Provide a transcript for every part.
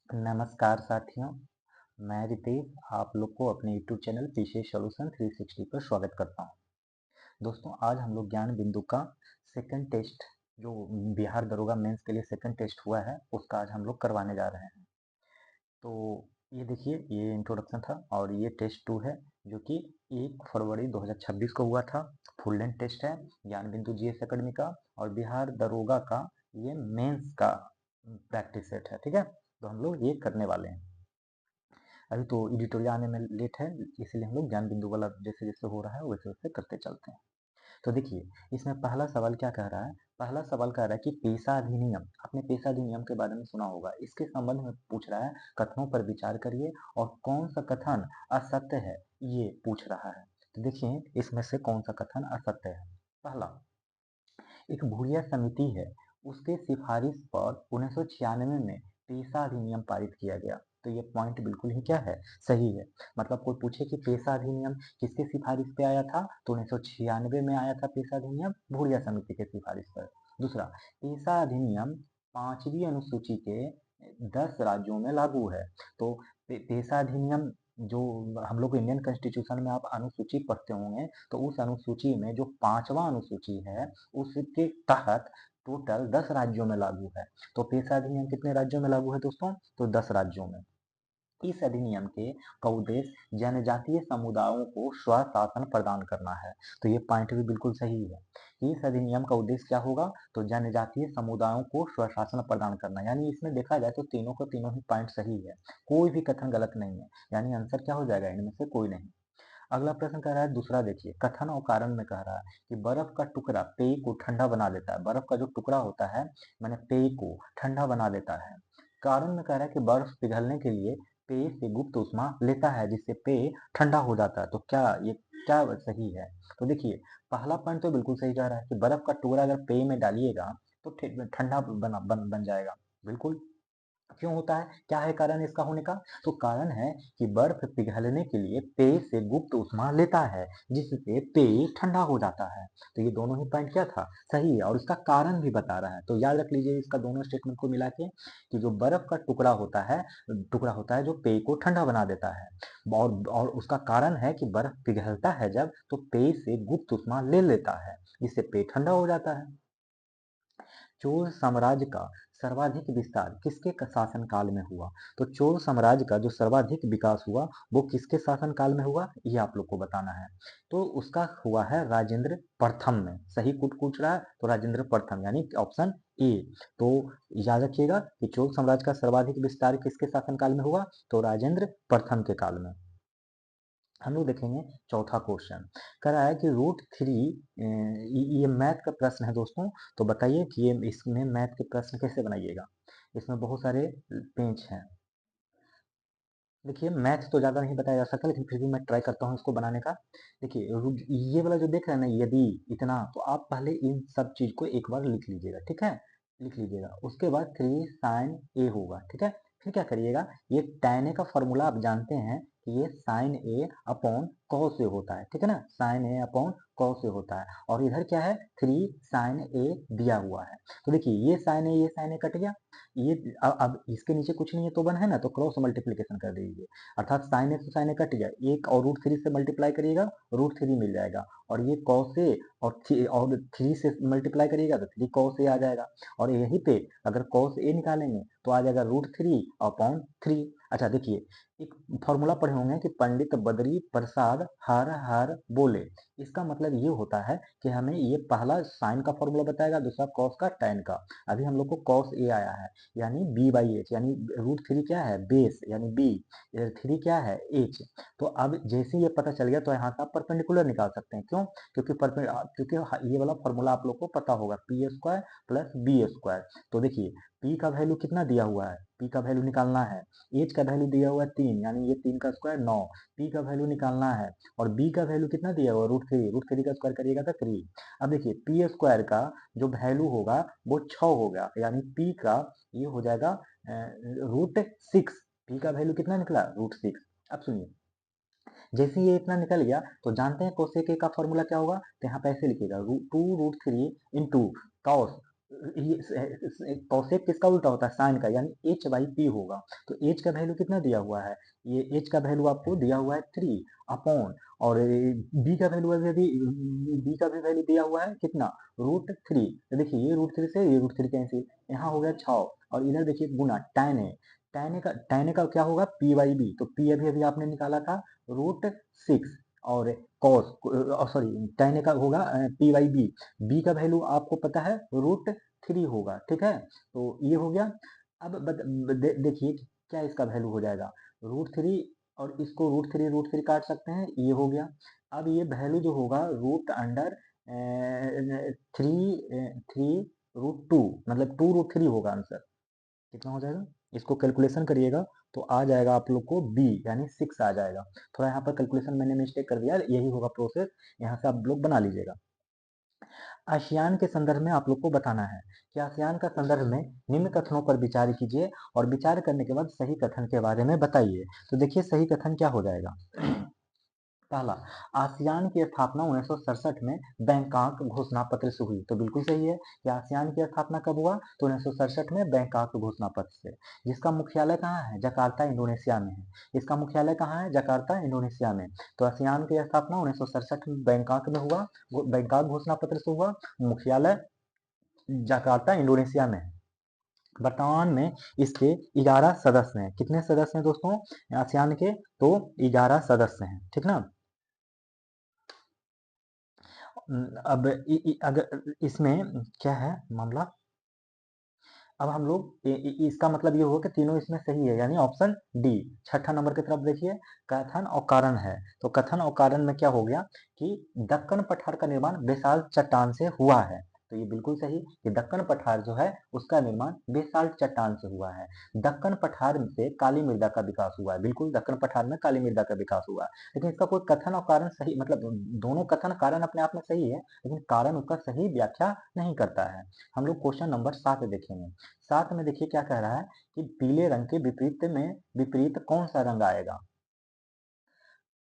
नमस्कार साथियों, मैं रितेश आप लोग को अपने यूट्यूब चैनल पीसीएस सॉल्यूशन 360 पर स्वागत करता हूं। दोस्तों, आज हम लोग ज्ञान बिंदु का सेकंड टेस्ट जो बिहार दरोगा मेंस के लिए सेकंड टेस्ट हुआ है उसका आज हम लोग करवाने जा रहे हैं। तो ये देखिए, ये इंट्रोडक्शन था और ये टेस्ट 2 है जो कि 1 फरवरी 2026 को हुआ था। फुल लेंथ टेस्ट है ज्ञान बिंदु जीएस एकेडमी का और बिहार दरोगा का ये मेंस का प्रैक्टिस सेट है। ठीक है, तो हम लोग ये करने वाले हैं। अभी तो एडिटोरियल आने में लेट है, इसीलिए हम लोग ज्ञान बिंदु वाला जैसे जैसे हो रहा है वैसे वैसे करते चलते हैं। तो देखिए, इसमें पहला सवाल क्या कह रहा है। पहला सवाल कह रहा है कि पेशा अधिनियम, आपने पेशा अधिनियम के बारे में सुना होगा, इसके संबंध में पूछ रहा है। कथनों पर विचार करिए और कौन सा कथन असत्य है ये पूछ रहा है। तो देखिए, इसमें से कौन सा कथन असत्य है। पहला, एक भूरिया समिति है, उसके सिफारिश पर 1996 में पेशा अधिनियम पारित किया गया। तो ये पॉइंट बिल्कुल ही क्या है, सही है। मतलब कोई पूछे कि पेशा अधिनियम किसके सिफारिश पे आया था, तो 1996 में आया था पेशा अधिनियम भूरिया समिति के सिफारिश पर। दूसरा, पेशा अधिनियम 5वीं अनुसूची के 10 राज्यों में लागू है। तो पेशा अधिनियम जो हम लोग इंडियन कॉन्स्टिट्यूशन में आप अनुसूची पढ़ते होंगे, तो उस अनुसूची में जो 5वां अनुसूची है उसके तहत टोटल 10 राज्यों में लागू है। तो पेशा अधिनियम कितने राज्यों में लागू है दोस्तों, तो 10 राज्यों में। इस अधिनियम के का उद्देश्य जनजातीय समुदायों को स्वशासन प्रदान करना है। तो ये पॉइंट भी बिल्कुल सही है कि इस अधिनियम का उद्देश्य क्या होगा, तो जनजातीय समुदायों को स्वशासन प्रदान करना। यानी इसमें देखा जाए तो तीनों को तीनों ही पॉइंट सही है, कोई भी कथन गलत नहीं है। यानी आंसर क्या हो जाएगा, इनमें से कोई नहीं। अगला प्रश्न कह रहा है, दूसरा देखिए, कथन और कारण में कह रहा है कि बर्फ का टुकड़ा पेय को ठंडा बना देता है। बर्फ का जो टुकड़ा होता है मैंने पेय को ठंडा बना देता है। कारण में कह रहा है कि बर्फ पिघलने के लिए पेय से गुप्त ऊष्मा लेता है जिससे पेय ठंडा हो जाता है। तो क्या ये क्या सही है। तो देखिए, पहला पॉइंट तो बिल्कुल सही कह रहा है कि बर्फ का टुकड़ा अगर पेय में डालिएगा तो ठंडा बन जाएगा। बिल्कुल। क्यों होता है, क्या है कारण इसका होने का, तो कारण है कि बर्फ पिघलने के लिए पेय से गुप्त ऊष्मा लेता है जिससे पेय ठंडा हो जाता है। तो ये दोनों ही पॉइंट क्या था, सही है और इसका कारण भी बता रहा है। तो याद रख लीजिए इसका दोनों स्टेटमेंट को मिला के कि जो बर्फ का टुकड़ा होता है जो पेय को ठंडा बना देता है। और उसका कारण है कि बर्फ पिघलता है जब तो पेय से गुप्त ऊष्मा ले लेता है जिससे पेय ठंडा हो जाता है। चोल साम्राज्य का सर्वाधिक विस्तार किसके शासनकाल में हुआ, तो चोल साम्राज्य का जो सर्वाधिक विकास हुआ वो किसके शासनकाल में हुआ, ये आप लोग को बताना है। तो उसका हुआ है राजेंद्र प्रथम में। सही कुछ पूछ रहा है तो राजेंद्र प्रथम यानी ऑप्शन ए। तो याद रखिएगा कि चोल साम्राज्य का सर्वाधिक विस्तार किसके शासनकाल में हुआ, तो राजेंद्र प्रथम के काल में। हम लोग देखेंगे चौथा क्वेश्चन, कह रहा है कि रूट थ्री, ये मैथ का प्रश्न है दोस्तों। तो बताइए कि ये इसमें मैथ के प्रश्न कैसे बनाइएगा। इसमें बहुत सारे पेज हैं। देखिए, मैथ तो ज़्यादा नहीं बताया जा सकता लेकिन फिर भी मैं ट्राई करता हूँ इसको बनाने का। देखिए, ये वाला जो देख रहे हैं ना, यदि इतना, तो आप पहले इन सब चीज़ को एक बार लिख लीजिएगा। ठीक है, लिख लीजिएगा। उसके बाद 3 साइन ए होगा। ठीक है, फिर क्या करिएगा, ये tan ए का फॉर्मूला आप जानते हैं कि ये sign A upon cos A होता है। ठीक है ना, sign A upon cos A होता है। और इधर क्या है, 3 साइन ए दिया हुआ है। तो देखिए, ये साइन ए कट गया। ये अब इसके नीचे कुछ नहीं है तो 1 है ना, तो क्रॉस मल्टीप्लीकेशन कर दीजिए। अर्थात साइन ए से साइन ए कट गया, एक और रूट थ्री से मल्टीप्लाई करिएगा, रूट थ्री मिल जाएगा। और ये कॉस ए और थ्री से मल्टीप्लाई करिएगा तो 3 कॉस ए आ जाएगा। और यहीं पे अगर कॉस ए निकालेंगे तो आ जाएगा रूट थ्री अपॉन थ्री। अच्छा देखिए, एक फॉर्मूला पढ़े होंगे कि पंडित बद्री प्रसाद हर हर बोले। इसका मतलब ये होता है कि हमें ये पहला साइन का फॉर्मूला बताएगा, दूसरा कॉस का, tan का। अभी हम लोग को कॉस ए आया है यानी बी बाई एच, यानी रूट थ्री क्या है, बेस यानी बी, थ्री क्या है, एच। तो अब जैसे ये पता चल गया तो यहाँ से आप परपेंडिकुलर निकाल सकते हैं। क्यों, क्योंकि ये वाला फॉर्मूला आप लोग को पता होगा, p square plus b square. तो देखिए, पी का वैल्यू कितना दिया हुआ है, पी का वैल्यू निकालना है। एच का वैल्यू दिया हुआ है 3 यानी ये 3 का स्क्वायर 9, पी का वैल्यू निकालना है। और बी का वैल्यू कितना दिया हुआ है, रूट थ्री का स्क्वायर करिएगा तो 3। अब देखिए, पी स्क्वायर का जो वैल्यू होगा वो 6 होगा यानी पी का ये हो जाएगा रूट सिक्स। पी का वैल्यू कितना निकला, रूट सिक्स। अब सुनिए, जैसे ये इतना निकल गया तो जानते हैं कोसेक का फॉर्मूला क्या होगा, तो यहाँ पे ऐसे लिखिएगा 2 root three into cos cosec किसका उल्टा होता है, साइन का, यानी एच बाई पी होगा। तो एच का वैल्यू कितना दिया हुआ है, ये एच का वैल्यू आपको दिया हुआ है 3 अपॉन, और बी का वैल्यू यदि बी का भी वैल्यू दिया हुआ है कितना, √3। तो देखिए ये √3 से ये √3 कैंसिल, यहाँ हो गया 6, और इधर देखिए गुना tan है, tan का क्या होगा पी बाई बी, तो पी अभी अभी आपने निकाला था √6, और कॉस सॉरी tan का होगा पी बाई बी, बी का वैल्यू आपको पता है √3 होगा, ठीक है। तो ये हो गया। अब देखिए क्या इसका वैल्यू हो जाएगा, √3, और इसको √3 काट सकते हैं, ये हो गया। अब ये वैल्यू जो होगा √3 3√2, मतलब 2√3 होगा आंसर, कितना हो जाएगा, इसको कैलकुलेशन करिएगा तो आ जाएगा आप लोग को बी यानी 6 आ जाएगा। थोड़ा यहाँ पर कैलकुलेशन मैंने मिस्टेक कर दिया, यही होगा प्रोसेस, यहाँ से आप लोग बना लीजिएगा। आसियान के संदर्भ में आप लोग को बताना है कि आसियान का संदर्भ में निम्न कथनों पर विचार कीजिए, और विचार करने के बाद सही कथन के बारे में बताइए। तो देखिए सही कथन क्या हो जाएगा। पहला, आसियान की स्थापना 1967 में बैंकॉक घोषणा पत्र से हुई, तो बिल्कुल सही है कि आसियान की स्थापना कब हुआ, तो 1967 में बैंकॉक घोषणा पत्र से। जिसका मुख्यालय कहाँ है, जकार्ता इंडोनेशिया में है। इसका मुख्यालय कहाँ है, जकार्ता इंडोनेशिया में। तो आसियान की स्थापना 1967 में बैंकॉक में हुआ, बैंकॉक घोषणा पत्र से हुआ, मुख्यालय जकार्ता इंडोनेशिया में है। वर्तमान में इसके 11 सदस्य हैं, कितने सदस्य हैं दोस्तों आसियान के, तो 11 सदस्य हैं, ठीक ना। अब अगर इसमें क्या है मामला, अब हम लोग इसका मतलब ये होगा कि तीनों इसमें सही है, यानी ऑप्शन डी। छठा नंबर की तरफ देखिए, कथन और कारण है। तो कथन और कारण में क्या हो गया कि दक्कन पठार का निर्माण बेसाल्ट चट्टान से हुआ है, तो ये बिल्कुल सही कि दक्कन पठार जो है उसका निर्माण बेसाल्ट चट्टान से हुआ है। दक्कन पठार से काली मृदा का विकास हुआ है, बिल्कुल दक्कन पठार में काली मृदा का विकास हुआ है। लेकिन इसका कोई कथन और कारण सही, मतलब दोनों कथन कारण अपने आप में सही है, लेकिन कारण उसका सही व्याख्या नहीं करता है। हम लोग क्वेश्चन नंबर 7 देखेंगे। 7 में देखिए क्या कह रहा है कि पीले रंग के विपरीत कौन सा रंग आएगा।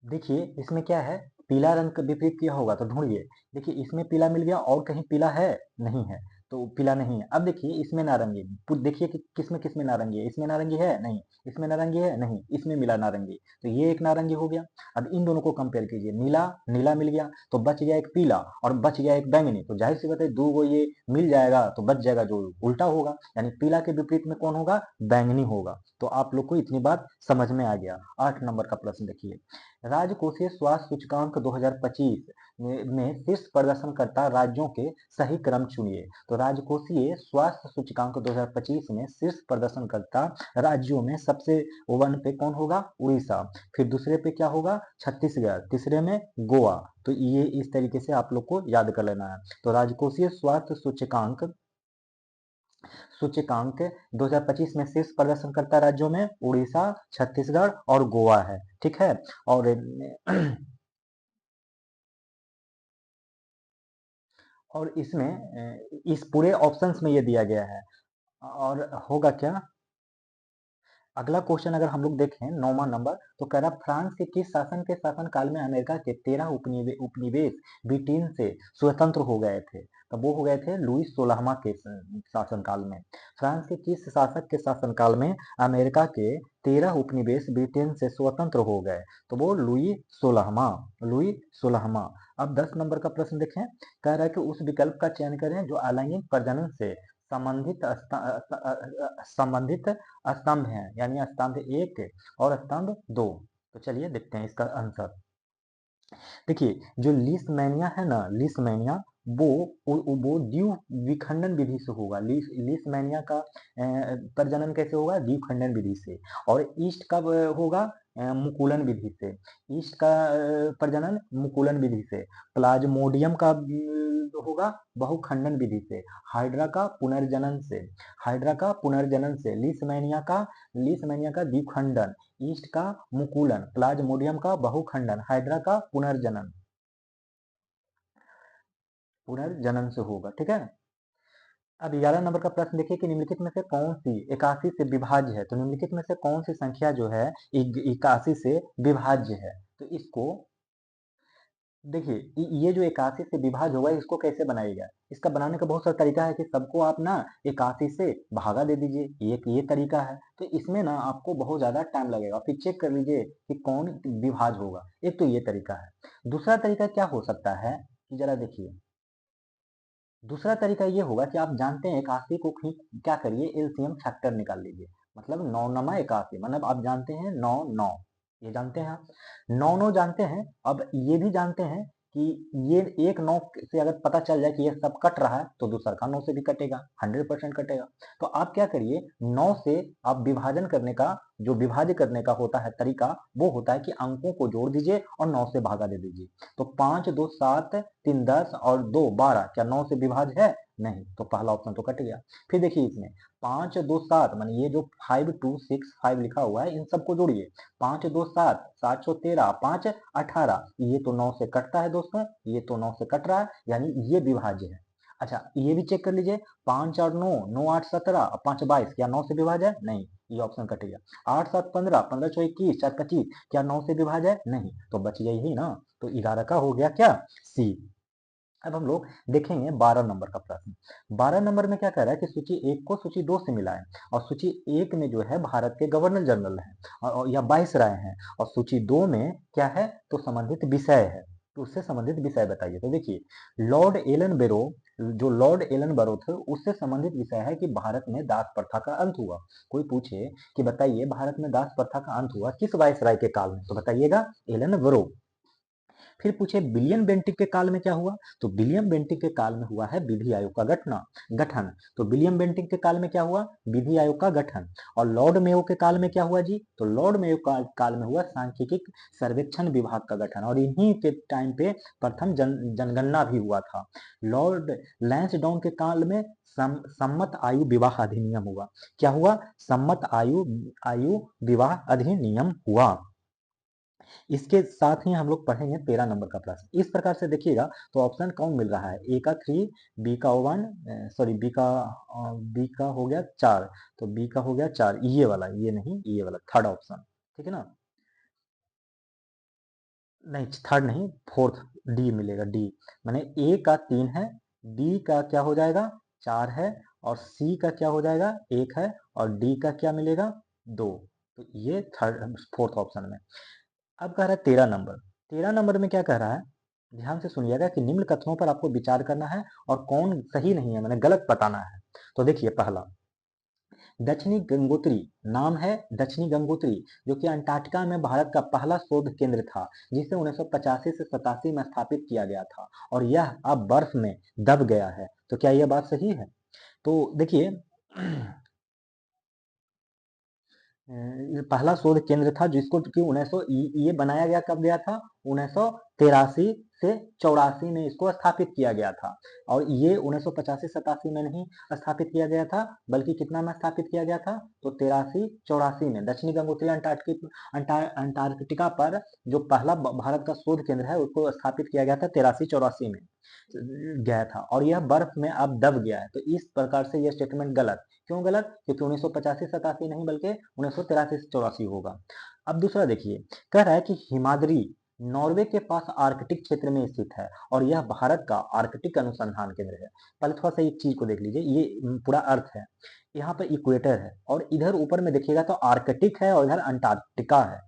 देखिए इसमें क्या है, पीला रंग का विपरीत क्या होगा, तो ढूंढिए। देखिए इसमें पीला मिल गया, और कहीं पीला है, नहीं है, तो पीला नहीं है। अब देखिए इसमें नारंगी, देखिए कि किसमें किसमें नारंगी है, इसमें नारंगी है नहीं, इसमें नारंगी है नहीं, इसमें मिला नारंगी, तो ये एक नारंगी हो गया। अब इन दोनों को कंपेयर कीजिए, नीला नीला मिल गया, तो बच गया एक पीला और बच गया एक बैंगनी, तो जाहिर सी बात है दो गो ये मिल जाएगा तो बच जाएगा जो उल्टा होगा, यानी पीला के विपरीत में कौन होगा, बैंगनी होगा। तो आप लोग को इतनी बात समझ में आ गया। 8 नंबर का प्रश्न देखिए, राजकोषीय स्वास्थ्य सूचकांक 2025 में शीर्ष प्रदर्शनकर्ता राज्यों के सही क्रम चुनिए। तो राजकोषीय स्वास्थ्य सूचकांक 2025 में शीर्ष प्रदर्शनकर्ता राज्यों में सबसे 1 पे कौन होगा, उड़ीसा, फिर दूसरे पे क्या होगा, छत्तीसगढ़, तीसरे में गोवा। तो ये इस तरीके से आप लोग को याद कर लेना है। तो राजकोषीय स्वास्थ्य सूचकांक 2025 में शीर्ष प्रदर्शनकर्ता राज्यों में उड़ीसा, छत्तीसगढ़ और गोवा है, ठीक है। और और इसमें इस पूरे ऑप्शंस में ये दिया गया है। और होगा क्या, अगला क्वेश्चन अगर हम लोग देखें 9वां नंबर, तो कह रहा फ्रांस के किस शासन के शासन काल में अमेरिका के 13 उपनिवेश ब्रिटेन से स्वतंत्र हो गए थे। तो वो हो गए थे लुई 16वां के शासन काल में। फ्रांस के किस शासक के शासन काल में अमेरिका के 13 उपनिवेश ब्रिटेन से स्वतंत्र हो गए, तो वो लुई 16वां। अब 10 नंबर का प्रश्न देखें, कह रहा है कि उस विकल्प का चयन करें जो अलैंगिक प्रजनन से संबंधित स्तंभ हैं, यानी स्तंभ 1 और स्तंभ 2। तो चलिए देखते हैं इसका आंसर। देखिए जो लीसमैनिया है ना, लीसमैनिया वो द्विखंडन विधि से होगा। लीसमैनिया का प्रजनन कैसे होगा, द्विखंडन विधि से। और ईस्ट कब होगा, मुकुलन विधि से। ईस्ट का प्रजनन मुकुलन विधि से। प्लाज्मोडियम का होगा बहुखंडन विधि से। हाइड्रा का पुनर्जनन से, लीसमैनिया का द्विखंडन, ईस्ट का मुकुलन, प्लाज्मोडियम का बहुखंडन, हाइड्रा का पुनर्जनन से होगा, ठीक है। अब 11 नंबर का प्रश्न देखिए कि निम्नलिखित में से कौन सी 81 से विभाज्य है। तो निम्नलिखित में से कौन सी संख्या जो है 81 से विभाज्य है, तो इसको देखिए ये जो 81 से विभाज्य होगा इसको कैसे बनाइएगा, इसका बनाने का बहुत सारा तरीका है कि सबको आप ना 81 से भागा दे दीजिए, ये तरीका है। तो इसमें ना आपको बहुत ज्यादा टाइम लगेगा, फिर चेक कर लीजिए कि कौन विभाज्य होगा। एक तो ये तरीका है। दूसरा तरीका क्या हो सकता है कि जरा देखिए, दूसरा तरीका ये होगा कि आप जानते हैं 81 को क्या करिए, एलसीएम फैक्टर निकाल लीजिए। मतलब 9 नमा 81, मतलब आप जानते हैं 9 9, ये जानते हैं आप, 9 9 जानते हैं। अब ये भी जानते हैं कि ये एक 9 से अगर पता चल जाए कि ये सब कट रहा है तो दूसरा का 9 से भी कटेगा, 100% कटेगा। तो आप क्या करिए, 9 से आप विभाजन करने का, जो विभाज्य करने का होता है तरीका, वो होता है कि अंकों को जोड़ दीजिए और 9 से भागा दे दीजिए। तो 5 2 7 3 10 और 2 12, क्या 9 से विभाज्य है? नहीं, तो पहला ऑप्शन तो कट गया। फिर देखिए इसमें 5 2 7, माने ये जो 5 2 6 5 लिखा हुआ है इन सबको जोड़िए। 5 2 7 7 13 5 18, ये तो 9 से कटता है दोस्तों, ये तो 9 से कट रहा है, यानी ये विभाज्य है। अच्छा ये भी चेक कर लीजिए, 5 और 9 9 8 17 5 22, क्या 9 से विभाज्य है? नहीं, ये ऑप्शन कट गया। 8 7 15 15 4 21 4 25, क्या 9 से विभाज्य है? नहीं, तो बच गया यही ना। तो 11 का हो गया क्या, सी। अब हम लोग देखेंगे 12 नंबर का प्रश्न। 12 नंबर में क्या कह रहा है कि सूची 1 को सूची 2 से मिलाएं, और सूची 1 में जो है भारत के गवर्नर जनरल हैं या वाइसराय हैं, और सूची 2 में क्या है, तो संबंधित विषय है। तो उससे संबंधित विषय बताइए। तो देखिए लॉर्ड एलन बेरो, जो लॉर्ड एलन बरो थे, उससे संबंधित विषय है कि भारत में दास प्रथा का अंत हुआ। कोई पूछे कि बताइए भारत में दास प्रथा का अंत हुआ किस वाइसराय के काल में, तो बताइएगा एलन बरो। फिर पूछे विलियम बेंटिक के काल में क्या हुआ, तो विलियम बेंटिक के काल में हुआ है विधि आयोग का गठन। तो विलियम बेंटिक के काल में क्या हुआ, विधि आयोग का गठन। और लॉर्ड मेयो के काल में क्या हुआ जी, तो लॉर्ड मेयो काल में हुआ सांख्यिकी सर्वेक्षण विभाग का गठन, और इन्हीं के टाइम पे प्रथम जनगणना भी हुआ था। लॉर्ड लैंसडाउन के काल में सम्मत आयु विवाह अधिनियम हुआ। क्या हुआ, सम्मत आयु आयु विवाह अधिनियम हुआ। इसके साथ ही हम लोग पढ़ेंगे 13 नंबर का प्रश्न। इस प्रकार से देखिएगा तो ऑप्शन कौन मिल रहा है, ए का 3, बी का 1, सॉरी बी का हो गया 4, तो बी का हो गया 4, ये वाला, ये नहीं, ये वाला थर्ड ऑप्शन, ठीक है ना। नहीं थर्ड नहीं, फोर्थ, डी मिलेगा, डी। माने ए का 3 है, बी का क्या हो जाएगा 4 है, और सी का क्या हो जाएगा 1 है, और डी का क्या मिलेगा 2। तो ये थर्ड फोर्थ ऑप्शन में। अब कह रहा है 13 नंबर। 13 नंबर में क्या कह रहा है, ध्यान से सुनिएगा कि निम्न कथनों पर आपको विचार करना है और कौन सही नहीं है, मैंने गलत बताना है। तो देखिए पहला, दक्षिणी गंगोत्री, नाम है दक्षिणी गंगोत्री, जो कि अंटार्कटिका में भारत का पहला शोध केंद्र था, जिसे 1985 से 87 में स्थापित किया गया था, और यह अब बर्फ में दब गया है। तो क्या यह बात सही है? तो देखिए पहला शोध केंद्र था जिसको कि 1900, ये बनाया गया कब गया था, 1983 से 84 में इसको स्थापित किया गया था। और ये 1985-87 में नहीं स्थापित किया गया था, बल्कि कितना में स्थापित किया गया था, तो 83-84 में दक्षिणी गंगोत्री अंटार्कटिका पर जो पहला भारत का शोध केंद्र है उसको स्थापित किया गया था 83-84 में गया था, और यह बर्फ में अब दब गया है। तो इस प्रकार से यह स्टेटमेंट गलत। क्यों गलत, क्योंकि 1985-87 नहीं बल्कि 1983-84 होगा। अब दूसरा देखिए, कह रहा है कि हिमाद्री नॉर्वे के पास आर्कटिक क्षेत्र में स्थित है, और यह भारत का आर्कटिक अनुसंधान केंद्र है। पहले थोड़ा सा एक चीज को देख लीजिए, ये पूरा अर्थ है। यहाँ पर इक्वेटर है, और इधर ऊपर में देखिएगा तो आर्कटिक है, और इधर अंटार्कटिका है।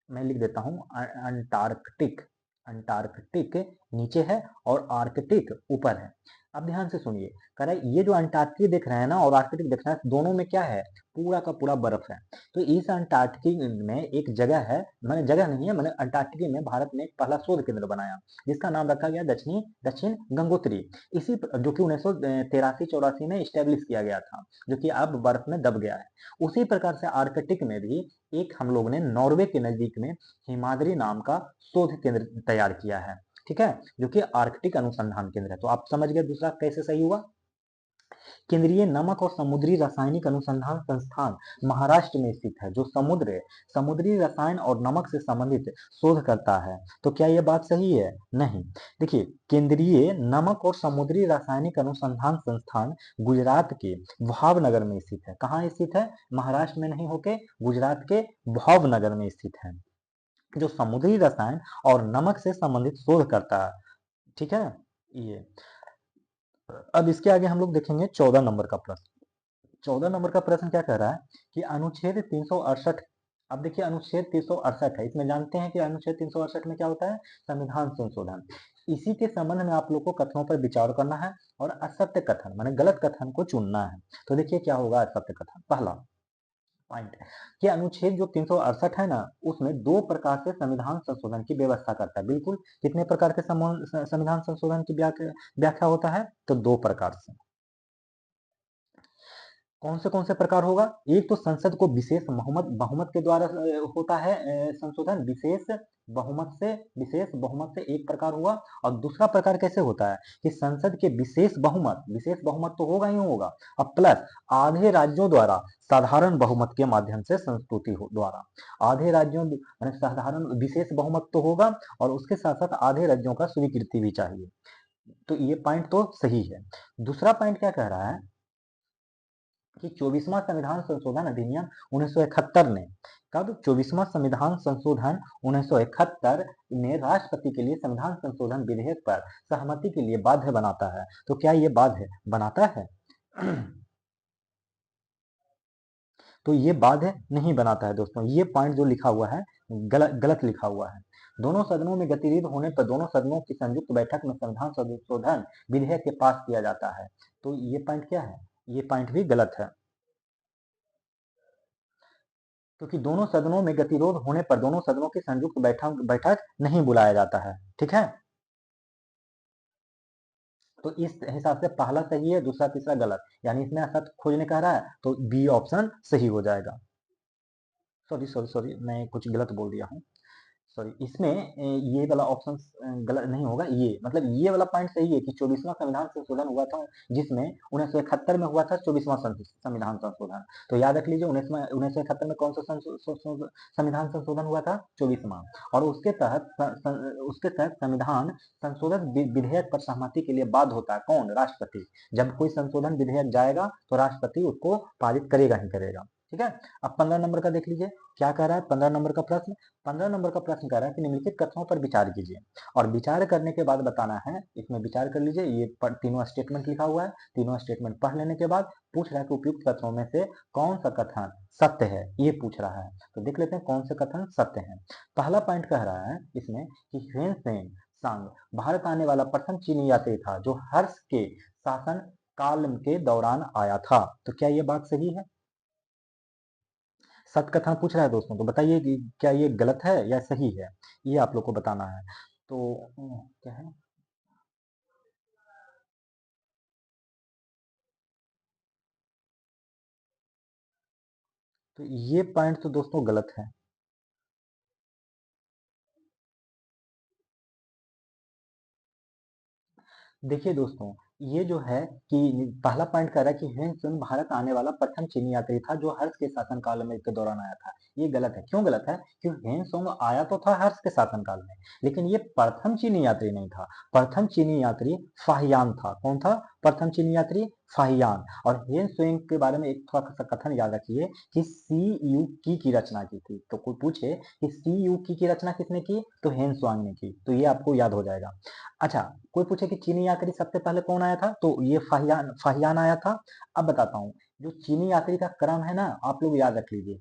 मैं लिख देता हूँ अंटार्कटिक, अंटार्कटिक नीचे है और आर्कटिक ऊपर है। अब ध्यान से सुनिए, कह रहा है ये जो अंटार्कटिक देख रहे हैं ना और आर्कटिक देख रहे हैं, दोनों में क्या है, पूरा का पूरा बर्फ है। तो इस अंटार्कटिक में एक जगह है, मैंने जगह नहीं है, मैंने अंटार्कटिक में भारत ने एक पहला शोध केंद्र बनाया, जिसका नाम रखा गया दक्षिण गंगोत्री। इसी जो कि 1983-84 में स्टेब्लिश किया गया था, जो कि अब बर्फ में दब गया है। उसी प्रकार से आर्कटिक में भी एक हम लोग ने नॉर्वे के नजदीक में हिमाद्री नाम का शोध केंद्र तैयार किया है, ठीक है, जो कि आर्कटिक अनुसंधान केंद्र है। तो आप समझ गए दूसरा कैसे सही हुआ। केंद्रीय नमक और समुद्री रासायनिक अनुसंधान संस्थान महाराष्ट्र में स्थित है, जो समुद्री रसायन और नमक से संबंधित शोध करता है। तो क्या यह बात सही है? नहीं। देखिए केंद्रीय नमक और समुद्री रासायनिक अनुसंधान संस्थान गुजरात के भावनगर में स्थित है। कहाँ स्थित है? महाराष्ट्र में नहीं होके गुजरात के भावनगर में स्थित है। जो समुद्री रसायन और नमक से संबंधित शोध करता है। ठीक है, ये अब इसके आगे हम लोग देखेंगे 14 नंबर का प्रश्न। 14 नंबर का प्रश्न क्या कह रहा है कि अनुच्छेद 368। अब देखिए अनुच्छेद 368 है, इसमें जानते हैं कि अनुच्छेद 368 में क्या होता है, संविधान संशोधन। इसी के संबंध में आप लोग को कथनों पर विचार करना है और असत्य कथन माने गलत कथन को चुनना है। तो देखिए क्या होगा असत्य कथन। पहला पॉइंट कि अनुच्छेद जो 368 है ना, उसमें दो प्रकार से संविधान संशोधन की व्यवस्था करता है। बिल्कुल, कितने प्रकार के संविधान संशोधन की व्याख्या होता है, तो दो प्रकार से। कौन से प्रकार होगा, एक तो संसद को विशेष बहुमत के द्वारा होता है संशोधन, विशेष बहुमत से एक प्रकार हुआ। और दूसरा प्रकार कैसे होता है कि संसद के विशेष बहुमत तो होगा ही होगा, अब प्लस आधे राज्यों द्वारा साधारण बहुमत के माध्यम से संस्तुति द्वारा, आधे राज्यों यानी साधारण विशेष बहुमत तो होगा और उसके साथ साथ आधे राज्यों का स्वीकृति भी चाहिए। तो ये पॉइंट तो सही है। दूसरा पॉइंट क्या कह रहा है कि 24वां संविधान संशोधन अधिनियम 1971 ने, कब 24वां संविधान संशोधन 1971 ने राष्ट्रपति के लिए संविधान संशोधन विधेयक पर सहमति के लिए बाध्य बनाता है। तो क्या ये बाध्य बनाता है? तो ये बाध्य नहीं बनाता है दोस्तों। ये पॉइंट जो लिखा हुआ है गलत लिखा हुआ है। दोनों सदनों में गतिरोध होने पर दोनों सदनों की संयुक्त बैठक में संविधान संशोधन विधेयक के पास किया जाता है। तो ये पॉइंट क्या है, ये पॉइंट भी गलत है, क्योंकि दोनों सदनों में गतिरोध होने पर दोनों सदनों की संयुक्त बैठक नहीं बुलाया जाता है। ठीक है, तो इस हिसाब से पहला सही है, दूसरा तीसरा गलत, यानी इसमें असत्य खोजने कह रहा है तो बी ऑप्शन सही हो जाएगा। सॉरी सॉरी सॉरी, मैं कुछ गलत बोल दिया हूँ, सॉरी। इसमें ये वाला ऑप्शन गलत नहीं होगा, ये मतलब ये वाला पॉइंट सही है कि 24वां संविधान संशोधन हुआ था, जिसमें 1971 में हुआ था 24वां संविधान संशोधन। तो याद रख लीजिए 1971 में कौन सा संविधान संशोधन हुआ था, 24वां। और उसके तहत संविधान संशोधन विधेयक पर सहमति के लिए बाध्य होता है कौन, राष्ट्रपति। जब कोई संशोधन विधेयक जाएगा तो राष्ट्रपति उसको पारित करेगा ही करेगा। ठीक है, अब 15 नंबर का देख लीजिए क्या कह रहा है। 15 नंबर का प्रश्न, 15 नंबर का प्रश्न कह रहा है कि निम्नलिखित कथनों पर विचार कीजिए और विचार करने के बाद बताना है। इसमें विचार कर लीजिए, ये तीनों स्टेटमेंट लिखा हुआ है, तीनों स्टेटमेंट पढ़ लेने के बाद पूछ रहा है कि उपयुक्त कथनों में से कौन सा कथन सत्य है, ये पूछ रहा है। तो देख लेते हैं कौन से कथन सत्य है। पहला पॉइंट कह रहा है इसमें कि ह्वेन सांग भारत आने वाला प्रथम चीनी यात्री था जो हर्ष के शासन काल के दौरान आया था। तो क्या ये बात सही है? सत्य कथन पूछ रहा है दोस्तों, तो बताइए कि क्या ये गलत है या सही है, ये आप लोग को बताना है। तो क्या है, तो ये पॉइंट तो दोस्तों गलत है। देखिए दोस्तों, ये जो है कि पहला पॉइंट कह रहा है कि ह्वेन भारत आने वाला प्रथम चीनी यात्री था जो हर्ष के शासनकाल में के दौरान आया था। ये गलत है। क्यों गलत है? क्योंकि ह्वेन आया तो था हर्ष के शासनकाल में, लेकिन ये प्रथम चीनी यात्री नहीं था। प्रथम चीनी यात्री फाहियान था। कौन था प्रथम चीनी यात्री? फाहियान। और ह्वेन के बारे में एक थोड़ा सा कथन याद रखिए कि सी यू की रचना की थी। तो कोई पूछे कि सी यू की रचना किसने की, तो ह्वेन ने की, तो ये आपको याद हो जाएगा। अच्छा, कोई पूछे कि चीनी यात्री सबसे पहले कौन आया था, तो ये फाहियान आया था। अब बताता हूँ, जो चीनी यात्री का क्रम है ना, आप लोग याद रख लीजिए।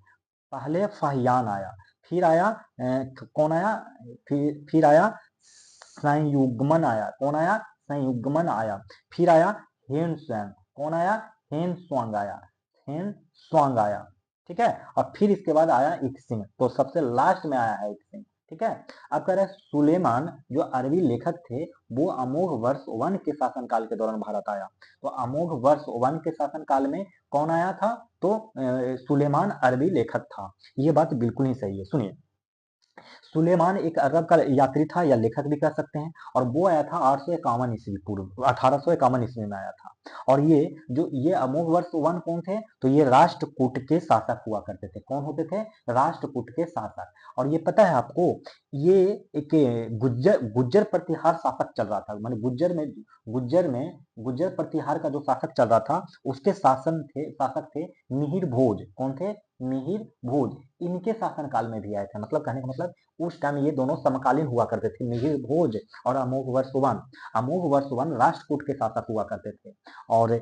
पहले फाहियान आया, फिर आया कौन आया, फिर आया संयुग्मन आया। कौन आया? संयुग्मन आया। फिर आया हेन स्वैंग। कौन आया? हेन स्वांग आया। हेन स्वांग आया। ठीक है, और फिर इसके बाद आया इक्सिंग। तो सबसे लास्ट में आया है इक्सिंग। ठीक है, अब कह रहे हैं सुलेमान जो अरबी लेखक थे वो अमोघ वर्ष 1 के शासनकाल के दौरान भारत आया। तो अमोघ वर्ष 1 के शासनकाल में कौन आया था, तो सुलेमान अरबी लेखक था। ये बात बिल्कुल ही सही है। सुनिए, सुलेमान एक अरब का यात्री था या लेखक भी कह सकते हैं, और वो आया था 851 ईस्वी पूर्व, 1851 ईस्वी में आया था। और ये अमोघ वर्ष 1 कौन थे, तो ये राष्ट्रकूट के शासक हुआ करते थे। कौन होते थे? राष्ट्रकूट के शासक। और ये पता है आपको, ये एक गुज्जर प्रतिहार शासक चल रहा था, माने गुज्जर प्रतिहार का जो शासक चल रहा था उसके शासक थे मिहिर भोज। कौन थे? मिहिर भोज इनके शासनकाल में भी आए थे। मतलब कहने का मतलब उस टाइम ये दोनों समकालीन हुआ करते थे, मिहिर भोज और अमोघवर्षवन। अमोघवर्षवन राष्ट्रकूट के शासक हुआ करते थे और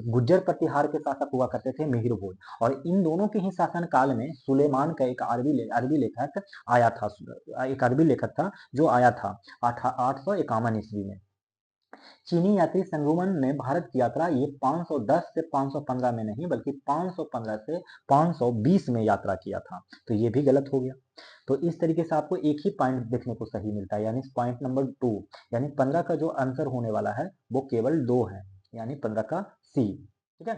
गुज्जर प्रतिहार के शासक हुआ करते थे मिहिर भोज। और इन दोनों के ही शासन काल में सुलेमान का एक अरबी लेखक आया था, एक अरबी लेखक था जो आया था 851 ईस्वी में। चीनी यात्री संगुमन ने भारत की यात्रा ये 510 से 515 में नहीं बल्कि 515 से 520 में यात्रा किया था। तो ये भी गलत हो गया। तो इस तरीके से आपको एक ही पॉइंट देखने को सही मिलता है, यानी पॉइंट नंबर 2, यानी 15 का जो आंसर होने वाला है वो केवल 2 है, यानी 15 का सी। ठीक है।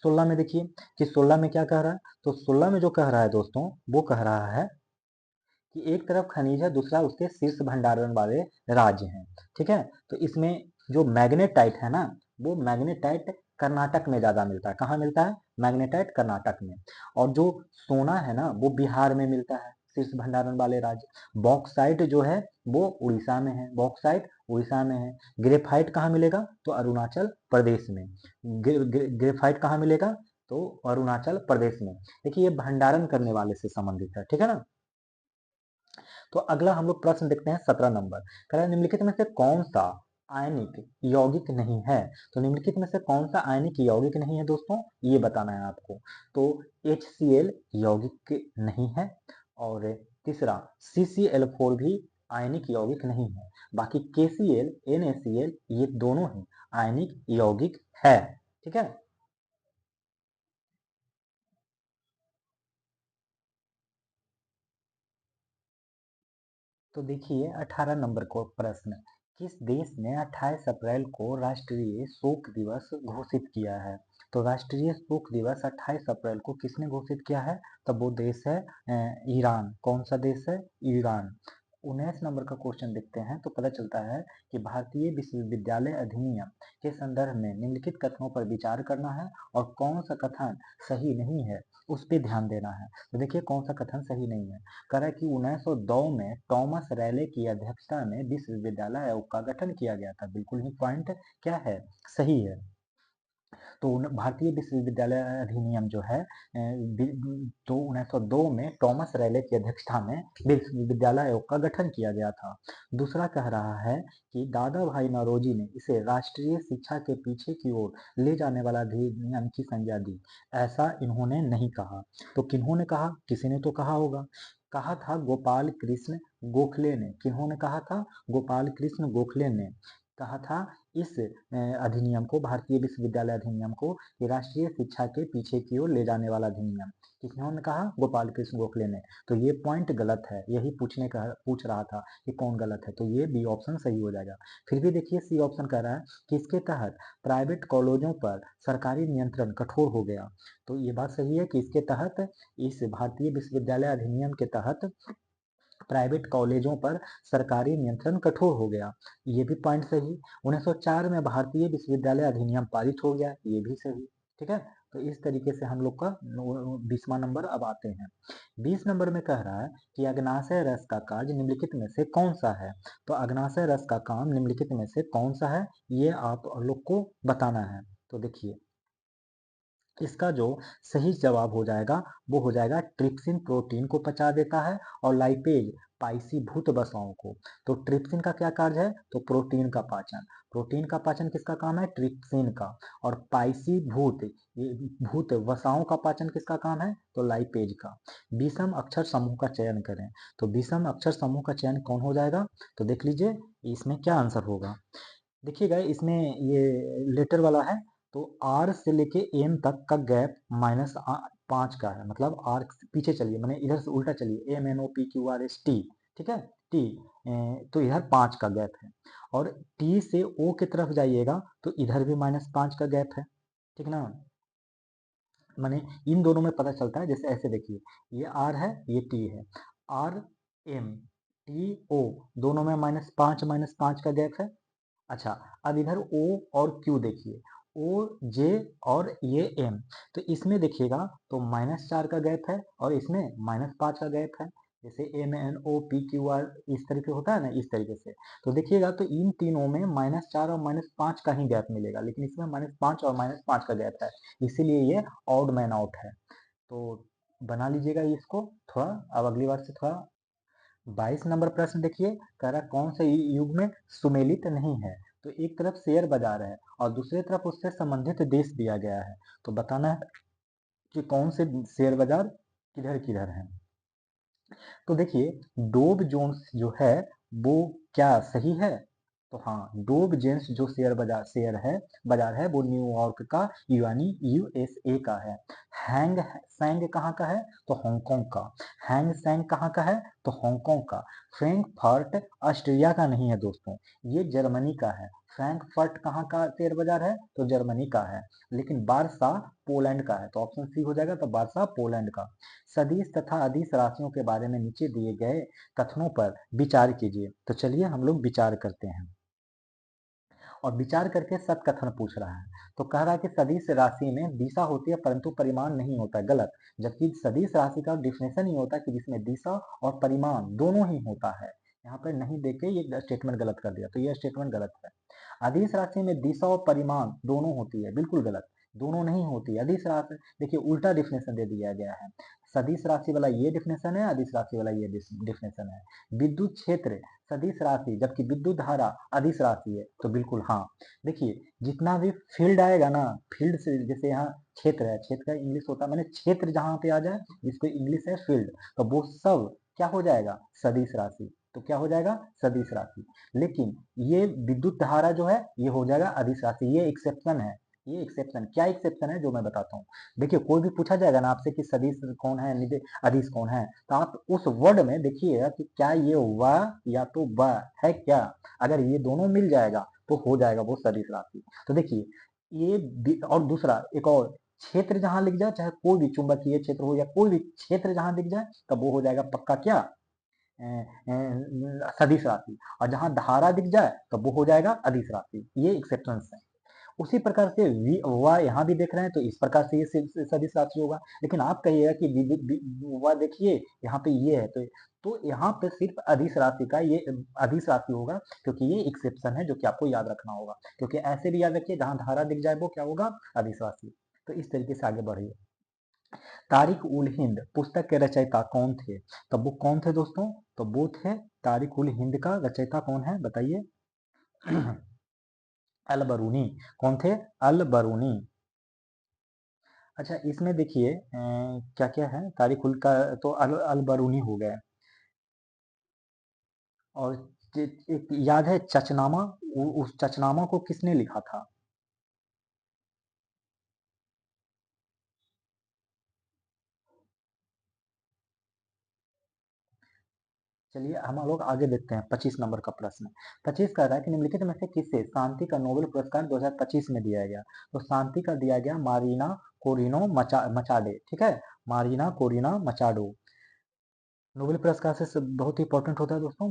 16 में देखिए कि 16 में क्या कह रहा है। तो 16 में जो कह रहा है दोस्तों, वो कह रहा है कि एक तरफ खनिज है, दूसरा उसके शीर्ष भंडारण वाले राज्य हैं। ठीक है। तो इसमें जो मैग्नेटाइट है ना, वो मैग्नेटाइट कर्नाटक में ज्यादा मिलता है। कहाँ मिलता है? मैग्नेटाइट कर्नाटक में। और जो सोना है ना, वो बिहार में मिलता है, शीर्ष भंडारण वाले राज्य। बॉक्साइट जो है वो उड़ीसा में है, बॉक्साइट उड़ीसा में है। ग्रेफाइट कहाँ मिलेगा? तो अरुणाचल प्रदेश में। ग्रेफाइट कहाँ मिलेगा? तो अरुणाचल प्रदेश में। देखिए ये भंडारण करने वाले से संबंधित है। ठीक है ना। तो अगला हम लोग प्रश्न देखते हैं 17 नंबर। कह रहा है निम्नलिखित में से कौन सा आयनिक यौगिक नहीं है? तो निम्नलिखित में से कौन सा आयनिक यौगिक नहीं है दोस्तों, ये बताना है आपको। तो HCl यौगिक नहीं है, और तीसरा CCl4 भी आयनिक यौगिक नहीं है। बाकी KCl, NaCl ये दोनों ही आयनिक यौगिक है। ठीक है। तो देखिए 18 नंबर को प्रश्न, किस देश ने 28 अप्रैल को राष्ट्रीय शोक दिवस घोषित किया है? तो राष्ट्रीय शोक दिवस 28 अप्रैल को किसने घोषित किया है? तब वो देश है ईरान। कौन सा देश है? ईरान। 19 नंबर का क्वेश्चन देखते हैं तो पता चलता है कि भारतीय विश्वविद्यालय अधिनियम के संदर्भ में निम्नलिखित कथनों पर विचार करना है और कौन सा कथन सही नहीं है उस पर ध्यान देना है। तो देखिए कौन सा कथन सही नहीं है। कह रहा है कि 1902 में टॉमस रैले की अध्यक्षता में विश्वविद्यालय आयोग का गठन किया गया था। बिल्कुल ही पॉइंट क्या है? सही है। तो भारतीय विश्वविद्यालय अधिनियम जो है तो 1902 में टॉमस रैले की अध्यक्षता में विश्वविद्यालय आयोग का गठन किया गया था। दूसरा कह रहा है कि दादा भाई नौरोजी ने इसे राष्ट्रीय शिक्षा के पीछे की ओर ले जाने वाला अधिनियम की संज्ञा दी। ऐसा इन्होंने नहीं कहा। तो किन्होंने कहा? किसी ने तो कहा होगा। कहा था गोपाल कृष्ण गोखले ने। किन्होंने कहा था? गोपाल कृष्ण गोखले ने कहा था इस अधिनियम को, भारतीय विश्वविद्यालय अधिनियम को, कि राष्ट्रीय शिक्षा के पीछे की ओर ले जाने वाला अधिनियम। किन्होंने कहा? गोपाल कृष्ण गोखले ने। तो ये पॉइंट गलत है, यही पूछ रहा था कि कौन गलत है, तो ये बी ऑप्शन सही हो जाएगा। फिर भी देखिए सी ऑप्शन कह रहा है कि इसके तहत प्राइवेट कॉलेजों पर सरकारी नियंत्रण कठोर हो गया। तो ये बात सही है कि इसके तहत, इस भारतीय विश्वविद्यालय अधिनियम के तहत प्राइवेट कॉलेजों पर सरकारी नियंत्रण कठोर हो गया। ये भी पॉइंट सही। 1904 में भारतीय विश्वविद्यालय अधिनियम पारित हो गया। ये भी सही। ठीक है। तो इस तरीके से हम लोग का 20वां नंबर अब आते हैं। 20 नंबर में कह रहा है कि अग्नाशय रस का कार्य निम्नलिखित में से कौन सा है? तो अग्नाशय रस का काम निम्नलिखित में से कौन सा है, ये आप लोग को बताना है। तो देखिए इसका जो सही जवाब हो जाएगा वो हो जाएगा ट्रिप्सिन प्रोटीन को पचा देता है और लाइपेज पाइसीभूत वसाओं को। तो ट्रिप्सिन का क्या कार्य है? तो प्रोटीन का पाचन। प्रोटीन का पाचन किसका काम है? ट्रिप्सिन का। और पाइसीभूत भूत वसाओं का पाचन किसका काम है? तो लाइपेज का। विषम अक्षर समूह का चयन करें। तो विषम अक्षर समूह का चयन कौन हो जाएगा? तो देख लीजिए इसमें क्या आंसर होगा। देखिएगा इसमें ये लेटर वाला है, तो आर से लेके एम तक का गैप -5 का है। मतलब आर पीछे चलिए, मैंने इधर से उल्टा चलिए, MNOPQRST। ठीक है। टी, तो इधर 5 का गैप है। और टी से ओ की तरफ जाइएगा तो इधर भी -5 का गैप है। ठीक ना। माने इन दोनों में पता चलता है, जैसे ऐसे देखिए ये आर है ये टी है, आर एम टी ओ दोनों में -5 का गैप है। अच्छा, अब इधर O और Q देखिए, O J और ये M। तो इसमें देखिएगा तो -4 का गैप है और इसमें -5 का गैप है। जैसे MNOPQR इस तरीके होता है ना, इस तरीके से। तो देखिएगा तो इन तीनों में -4 और -5 का ही गैप मिलेगा, लेकिन इसमें -5 और -5 का गैप है, इसीलिए ये ऑड मैन आउट है। तो बना लीजिएगा इसको थोड़ा। अब अगली बार से थोड़ा 22 नंबर प्रश्न देखिए, कह रहा कौन से युग में सुमेलित नहीं है। तो एक तरफ शेयर बाजार है और दूसरी तरफ उससे संबंधित देश दिया गया है, तो बताना है कि कौन से शेयर बाजार किधर किधर है। तो देखिए डोव जोन्स जो है वो क्या सही है? तो हाँ, डोव जोन्स जो शेयर बाजार है वो न्यूयॉर्क का यानी यूएसए का है। हैंग सेंग कहाँ का है? तो हांगकांग का। हैंग सेंग कहाँ का है? तो हांगकांग का। फ्रैंकफर्ट ऑस्ट्रिया का नहीं है दोस्तों, ये जर्मनी का है। फ्रैंकफर्ट कहाँ का शेयर बाजार है? तो जर्मनी का है। लेकिन बारसा पोलैंड का है, तो ऑप्शन सी हो जाएगा, तो बारसा पोलैंड का। सदिश तथा अदिश राशियों के बारे में नीचे दिए गए कथनों पर विचार कीजिए। तो चलिए हम लोग विचार करते हैं, और विचार करके सत कथन पूछ रहा है। तो कह रहा है कि सदिश राशि में दिशा होती है परंतु परिमाण नहीं होता, गलत। जबकि सदिश राशि का डिफिनेशन ही होता है कि जिसमें दिशा और परिमाण दोनों ही होता है। यहाँ पर नहीं देके ये स्टेटमेंट गलत कर दिया, तो ये स्टेटमेंट गलत है। अदिश राशि में दिशा और परिमाण दोनों होती है, बिल्कुल गलत। दोनों नहीं होती है अदिश राशि, देखिए उल्टा डिफिनेशन दे दिया गया है। सदिश राशि वाला ये डिफिनेशन है, अदिश राशि वाला ये डिफिनेशन है। विद्युत क्षेत्र सदिश राशि, जबकि विद्युत धारा अदिश राशि है, तो बिल्कुल हाँ। देखिए जितना भी फील्ड आएगा ना, फील्ड से जैसे यहाँ क्षेत्र है, क्षेत्र का इंग्लिश होता है, मैंने क्षेत्र जहाँ पे आ जाए जिसको इंग्लिश है फील्ड, तो वो सब क्या हो जाएगा? सदिश राशि। तो क्या हो जाएगा? सदिश राशि। लेकिन ये विद्युत धारा जो है ये हो जाएगा अदिश राशि, ये एक्सेप्शन है। ये एक्सेप्शन क्या एक्सेप्शन है जो मैं बताता हूँ। देखिए कोई भी पूछा जाएगा ना आपसे कि सदिश कौन है, अदिश कौन है, तो आप उस वर्ड में देखिएगा कि क्या ये व या तो व है क्या। अगर ये दोनों मिल जाएगा तो हो जाएगा वो सदिश राशि। तो देखिए और दूसरा एक और, क्षेत्र जहां लिख जाए, चाहे कोई भी चुंबकीय क्षेत्र हो या कोई भी क्षेत्र जहां दिख जाए, तब वो हो जाएगा पक्का क्या? सदिश राशि। और जहां धारा दिख जाए तब वो हो जाएगा अदिश राशि। ये एक्सेप्शन है। उसी प्रकार से व यहाँ भी देख रहे हैं तो इस प्रकार से ये सदिश राशि होगा। लेकिन आप कहिएगा कि व देखिए यहाँ पे ये है, तो यहाँ पे सिर्फ अदिश राशि का ये अदिश राशि होगा, क्योंकि ये एक्सेप्शन है जो कि आपको याद रखना होगा। क्योंकि ऐसे भी याद रखिए जहां धारा दिख जाए वो क्या होगा? अदिश राशि। तो इस तरीके से आगे बढ़िए। तारिक उल हिंद पुस्तक के रचयिता कौन थे? तब वो कौन थे दोस्तों? तो वो थे तारिक उल हिंद का रचयिता कौन है बताइए? अल बरूनी। कौन थे? अल बरूनी। अच्छा इसमें देखिए क्या क्या है, तारिक उल का तो अल बरूनी हो गया। और एक याद है चचनामा, उस चचनामा को किसने लिखा था? चलिए हम लोग आगे देखते हैं 25 नंबर का प्रश्न। 25 कह रहा है कि निम्नलिखित में से किसे शांति का नोबेल पुरस्कार 2025 में दिया गया? तो शांति का दिया गया मारीना कोरिनो मचाडे, ठीक है, मारीना कोरिना मचाडो। नोबेल पुरस्कार से बहुत ही इंपॉर्टेंट होता है दोस्तों,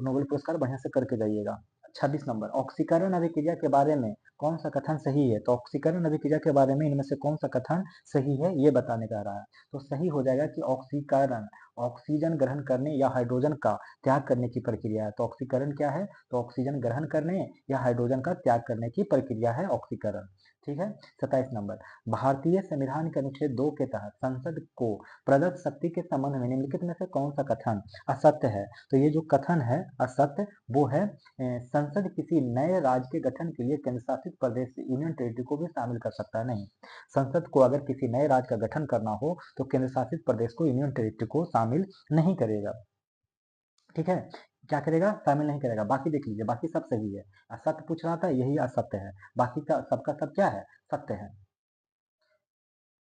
नोबेल पुरस्कार बढ़िया से करके जाइएगा। 26 नंबर, ऑक्सीकरण अभिक्रिया के बारे में कौन सा कथन सही है? तो ऑक्सीकरण अभिक्रिया के बारे में इनमें से कौन सा कथन सही है ये बताने का रहा है। तो सही हो जाएगा कि ऑक्सीकरण ऑक्सीजन ग्रहण करने या हाइड्रोजन का त्याग करने की प्रक्रिया है। तो ऑक्सीकरण क्या है? तो ऑक्सीजन ग्रहण करने या हाइड्रोजन का त्याग करने की प्रक्रिया है ऑक्सीकरण। ठीक है। 27 नंबर, भारतीय संविधान के अनुच्छेद 2 के तहत संसद को प्रदत्त शक्ति के संबंध में निम्नलिखित में से कौन सा कथन असत्य है? तो ये जो कथन है असत्य वो है संसद किसी नए राज्य के गठन के लिए केंद्र शासित प्रदेश यूनियन टेरिटरी को भी शामिल कर सकता है। नहीं, संसद को अगर किसी नए राज्य का गठन करना हो तो केंद्र शासित प्रदेश को यूनियन टेरिटरी को शामिल नहीं करेगा। ठीक है, क्या करेगा? शामिल नहीं करेगा। बाकी देख लीजिए, बाकी सब सही है। असत्य पूछ रहा था, यही असत्य है। बाकी का सबका सब क्या है? सत्य है।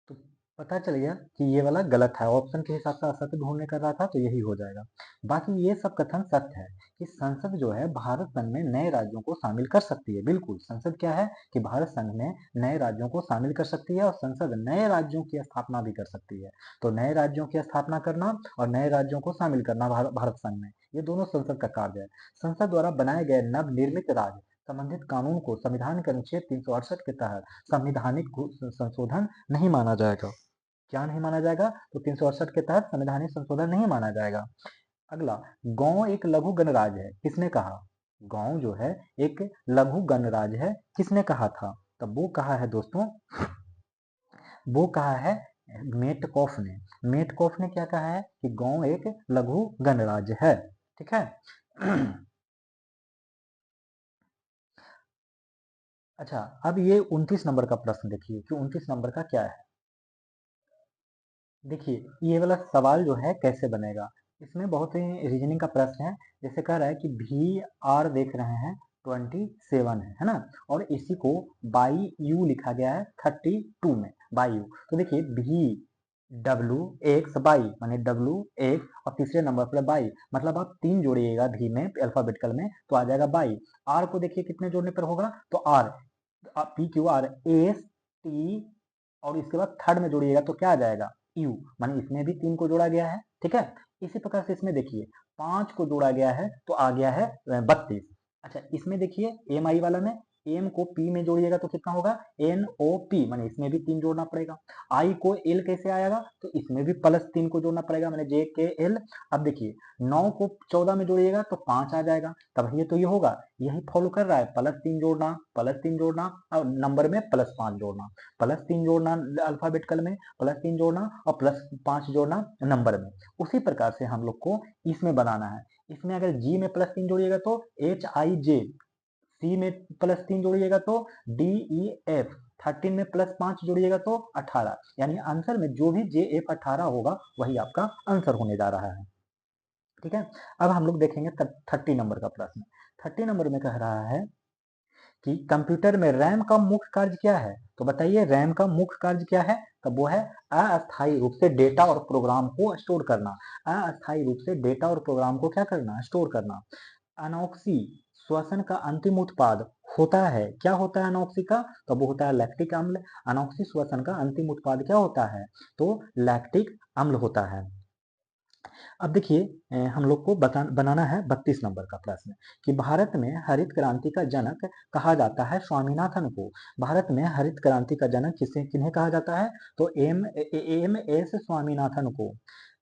तो पता चल गया कि ये वाला गलत है, ऑप्शन के हिसाब से असत्य ढूंढने कर रहा था तो यही हो जाएगा। बाकी ये सब कथन सत्य है कि संसद जो है भारत संघ में नए राज्यों को शामिल कर सकती है। बिल्कुल, संसद क्या है कि भारत संघ में नए राज्यों को शामिल कर सकती है, और संसद नए राज्यों की स्थापना भी कर सकती है। तो नए राज्यों की स्थापना करना और नए राज्यों को शामिल करना भारत संघ में, ये दोनों संसद का कार्य है। संसद द्वारा बनाए गए नवनिर्मित राज्य संबंधित कानून को संविधान के अनुच्छेद 368 के तहत संविधानिक संशोधन नहीं माना जाएगा। क्या नहीं माना जाएगा? तो 368 के तहत संवैधानिक संशोधन नहीं माना जाएगा। अगला, गांव एक लघु गणराज्य है, किसने कहा? गांव जो है एक लघु गणराज्य है, किसने कहा था? तब वो कहा है दोस्तों, वो कहा है मेटकॉफ ने क्या कहा है कि गांव एक लघु गणराज्य है। ठीक है। अच्छा, अब ये 29 नंबर का प्रश्न देखिए कि 29 नंबर का क्या है। देखिए ये वाला सवाल जो है कैसे बनेगा, इसमें बहुत ही रीजनिंग का प्रश्न है। जैसे कह रहा है कि वी आर देख रहे हैं 27 है ना, और इसी को बाई यू लिखा गया है 32 में, बाई यू। तो देखिए वी डब्ल्यू एक्स बाई माने डब्ल्यू एक्स और तीसरे नंबर पर बाई, मतलब आप 3 जोड़िएगा वी में अल्फाबेटिकल में तो आ जाएगा बाई। आर को देखिए कितने जोड़ने पर होगा, तो R P Q R S T और इसके बाद थर्ड में जोड़िएगा तो क्या आ जाएगा यू, माने इसमें भी 3 को जोड़ा गया है। ठीक है। इसी प्रकार से इसमें देखिए 5 को जोड़ा गया है तो आ गया है 32। अच्छा, इसमें देखिए एम आई वाला में एम को पी में जोड़िएगा तो कितना होगा एन ओ पी, माने इसमें भी 3 जोड़ना पड़ेगा। आई को एल कैसे आएगा, तो इसमें भी +3 को जोड़ना पड़ेगा, माने जे के एल। अब देखिए 9 को 14 में जोड़िएगा तो 5 आ जाएगा, तब ये तो ये होगा, यही फॉलो कर रहा है, +3 जोड़ना, +3 जोड़ना और नंबर में +5 जोड़ना, +3 जोड़ना अल्फाबेटिकल में, +3 जोड़ना और +5 जोड़ना नंबर में। उसी प्रकार से हम लोग को इसमें बनाना है। इसमें अगर जी में +3 जोड़िएगा तो एच आई जे, सी में +3 जोड़िएगा तो डी ई एफ, 13 में +5 जोड़िएगा तो 18, यानी आंसर में जो भी जे एफ 18 होगा वही आपका आंसर होने जा रहा है। ठीक है। अब हम लोग देखेंगे 30 नंबर का प्रश्न। 30 नंबर में कह रहा है कि कंप्यूटर में रैम का मुख्य कार्य क्या है, तो बताइए रैम का मुख्य कार्य क्या है, तो वो है अस्थायी रूप से डेटा और प्रोग्राम को स्टोर करना। अस्थायी रूप से डेटा और प्रोग्राम को क्या करना, स्टोर करना। अनॉक्सी श्वसन का अंतिम उत्पाद होता है, क्या होता है अनॉक्सी का, तो वो होता है लैक्टिक अम्ल। अनॉक्सी श्वसन का अंतिम उत्पाद क्या होता है, तो लैक्टिक अम्ल होता है। अब देखिए हम लोग को बनाना है 32 नंबर का प्रश्न कि भारत में हरित क्रांति का जनक कहा जाता है स्वामीनाथन को। भारत में हरित क्रांति का जनक किसे किन्हें कहा जाता है, तो एम एस स्वामीनाथन को।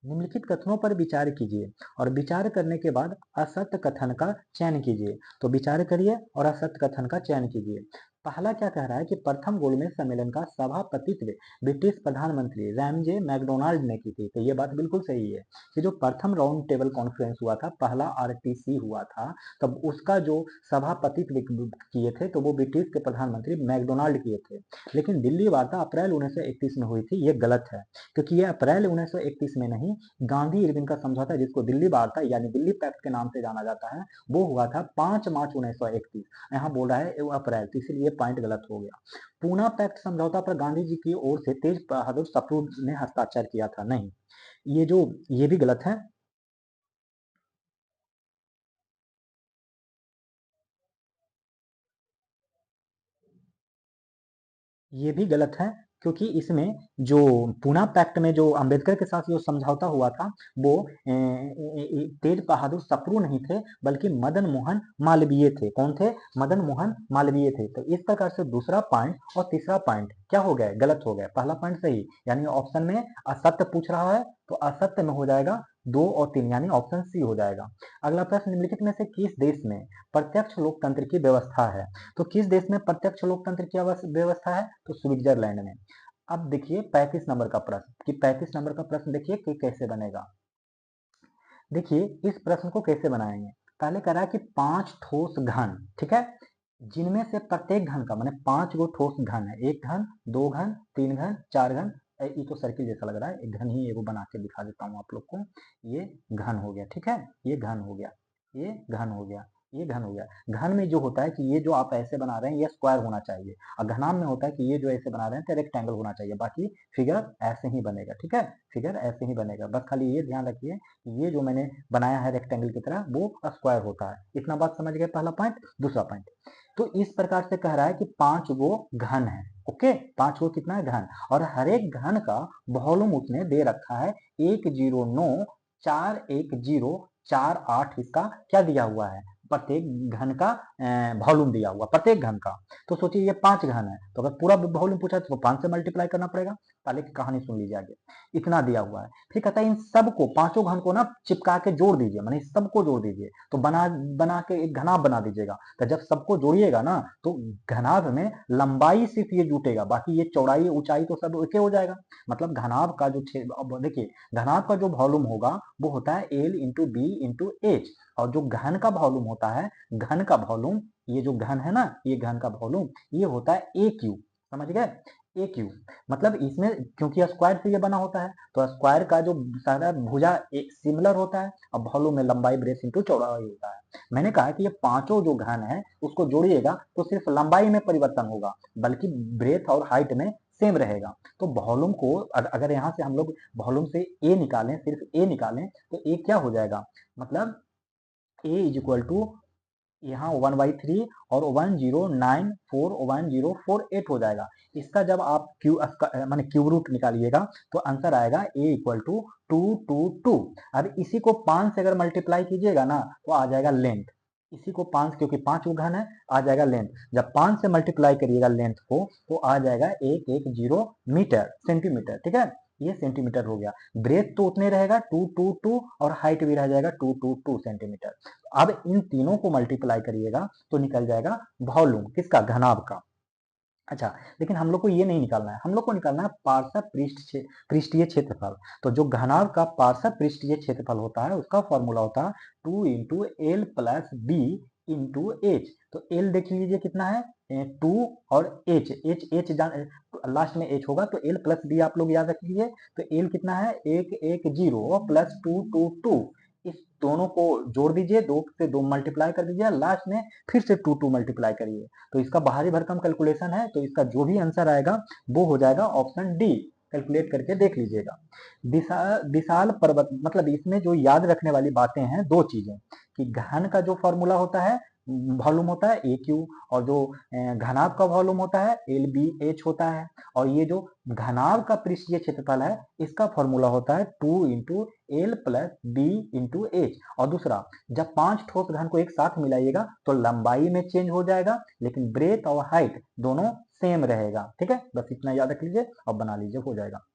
निम्नलिखित कथनों पर विचार कीजिए और विचार करने के बाद असत्य कथन का चयन कीजिए। तो विचार करिए और असत्य कथन का चयन कीजिए। पहला क्या कह रहा है कि प्रथम गोलमेज सम्मेलन का सभापतित्व ब्रिटिश प्रधानमंत्री रैमजे मैकडोनाल्ड ने की थी, तो ये बात बिल्कुल सही है कि जो प्रथम राउंड टेबल कॉन्फ्रेंस हुआ था, पहला आरटीसी हुआ था, तब उसका जो सभापतित्व किए थे तो वो ब्रिटिश के प्रधानमंत्री मैकडोनाल्ड किए थे। लेकिन दिल्ली वार्ता अप्रैल 1931 में हुई थी, ये गलत है, क्योंकि ये अप्रैल 1931 में नहीं, गांधी इरविन का समझौता जिसको दिल्ली वार्ता यानी दिल्ली पैक्ट के नाम से जाना जाता है, वो हुआ था 5 मार्च 1931। यहाँ बोल रहा है अप्रैल, तो इसीलिए पॉइंट गलत हो गया। पूना पैक्ट समझौता पर गांधी जी की ओर से तेज बहादुर सप्रू ने हस्ताक्षर किया था, नहीं, ये भी गलत है। ये भी गलत है, क्योंकि इसमें जो पूना पैक्ट में जो अंबेडकर के साथ जो समझौता हुआ था वो तेज बहादुर सप्रू नहीं थे, बल्कि मदन मोहन मालवीय थे। कौन थे, मदन मोहन मालवीय थे। तो इस प्रकार से दूसरा पॉइंट और तीसरा पॉइंट क्या हो गया, गलत हो गया। पहला पॉइंट सही, यानी ऑप्शन में असत्य पूछ रहा है तो असत्य में हो जाएगा 2 और 3, यानी ऑप्शन सी हो जाएगा। अगला प्रश्न, निम्नलिखित में से किस देश में प्रत्यक्ष लोकतंत्र की व्यवस्था है, तो किस देश में प्रत्यक्ष लोकतंत्र की व्यवस्था है, तो स्विट्जरलैंड में। अब देखिए 35 नंबर का प्रश्न कि 35 नंबर का प्रश्न देखिए कि कैसे बनेगा। देखिए इस प्रश्न को कैसे बनाएंगे, पहले कह रहा है कि 5 ठोस घन, ठीक है, जिनमें से प्रत्येक घन का माने 5 गो ठोस घन है, 1 घन 2 घन 3 घन 4 घन। ये तो सर्किल जैसा लग रहा है, एक घन ही एगो बना के दिखा देता हूँ आप लोग को। ये घन हो गया, ठीक है, ये घन हो गया, ये घन हो गया, ये घन हो गया। घन में जो होता है कि ये जो आप ऐसे बना रहे हैं ये स्क्वायर होना चाहिए, और घनाम में होता है कि ये जो ऐसे बना रहे हैं तो रेक्टेंगल होना चाहिए, बाकी फिगर ऐसे ही बनेगा। ठीक है, फिगर ऐसे ही बनेगा, बस खाली ये ध्यान रखिए कि ये जो मैंने बनाया है रेक्टेंगल की तरह वो स्क्वायर होता है। इतना बात समझ गए, पहला पॉइंट। दूसरा पॉइंट, तो इस प्रकार से कह रहा है कि 5 गो घन है, ओके, 5 गो कितना है घन, और हर एक घन का वॉल्यूम उसने दे रखा है 1094104 इसका क्या दिया हुआ है, प्रत्येक घन का वॉल्यूम दिया हुआ, प्रत्येक घन का। तो सोचिए ये 5 घन है, तो अगर पूरा वॉल्यूम पूछा तो 5 से मल्टीप्लाई करना पड़ेगा, ताले की कहानी सुन लीजिए आगे। इतना दिया हुआ है। फिर कहता है इन सबको, पांचों घन को ना चिपका के जोड़ दीजिए, माने सबको जोड़ दीजिए। तो बना बना के एक घनाभ बना दीजिएगा। तो जब सबको जोड़िएगा ना तो घनाभ में लंबाई सिर्फ ये जुटेगा, बाकी ये चौड़ाई ऊंचाई तो सब एक हो जाएगा। मतलब घनाभ का जो अब देखिए, घनाभ का जो वॉल्यूम होगा वो होता है l into b into h, और जो घन का वॉल्यूम होता है, घन का वॉल्यूम, ये जो घन है ना, ये घन का वॉल्यूम ये होता है ए क्यू। समझ गए? ए क्यू मतलब इसमें क्योंकि स्क्वायर से ये बना होता है, तो स्क्वायर का जो सारा भुजा एक सिमिलर होता है, अब वॉल्यूम में लंबाई ब्रेस इंटू चौड़ाई होता है। मैंने कहा कि ये पांचों जो घन है उसको जोड़िएगा तो सिर्फ लंबाई में परिवर्तन होगा, बल्कि ब्रेथ और हाइट में सेम रहेगा। तो वॉल्यूम को अगर यहाँ से हम लोग वॉल्यूम से ए निकालें, सिर्फ ए निकालें, तो ए क्या हो जाएगा, मतलब ए इज इक्वल टू यहाँ 1/3 और 1094 हो जाएगा। इसका जब आप क्यू माने क्यूब रूट निकालिएगा तो आंसर आएगा ए इक्वल टू 222। अब इसी को 5 से अगर मल्टीप्लाई कीजिएगा ना तो आ जाएगा लेंथ। इसी को 5, क्योंकि 5 घन है, आ जाएगा लेंथ। जब 5 से मल्टीप्लाई करिएगा लेंथ को तो आ जाएगा 110 मीटर सेंटीमीटर। ठीक है, ये सेंटीमीटर हो गया। ब्रेथ तो उतने रहेगा 222 और हाइट भी रह जाएगा 222 सेंटीमीटर। अब इन तीनों को मल्टीप्लाई करिएगा तो निकल जाएगा वॉल्यूम किसका, घनाभ का। अच्छा, लेकिन हम लोग को ये नहीं निकालना है, हम लोग को निकालना है पार्श्व पृष्ठीय क्षेत्रफल। तो जो घनाभ का पार्श्व पृष्ठीय क्षेत्रफल होता है उसका फॉर्मूला होता है 2 into l plus b into h. तो एल देख लीजिए कितना है 2, और एच एच एच लास्ट में एच होगा, तो एल प्लस बी आप लोग याद रख लीजिए। तो एल कितना है 110 प्लस 222। इस दोनों को जोड़ दीजिए, 2 से 2 मल्टीप्लाई कर दीजिए, लास्ट में फिर से 2 मल्टीप्लाई करिए। तो इसका बाहरी भरकम कैलकुलेशन है, तो इसका जो भी आंसर आएगा वो हो जाएगा ऑप्शन डी। कैलकुलेट करके देख लीजिएगा। विशाल पर्वत मतलब इसमें जो याद रखने वाली बातें हैं दो चीजें, कि घन का जो फॉर्मूला होता है वॉल्यूम होता है ए क्यू, और जो घनाभ का वॉल्यूम होता है एल बी एच होता है, और ये जो घनाभ का पृष्ठीय क्षेत्रफल है इसका फॉर्मूला होता है 2 into l plus b into h. और दूसरा, जब 5 ठोस घन को एक साथ मिलाइएगा तो लंबाई में चेंज हो जाएगा, लेकिन ब्रेथ और हाइट दोनों सेम रहेगा। ठीक है, बस इतना याद रख लीजिए और बना लीजिए, हो जाएगा।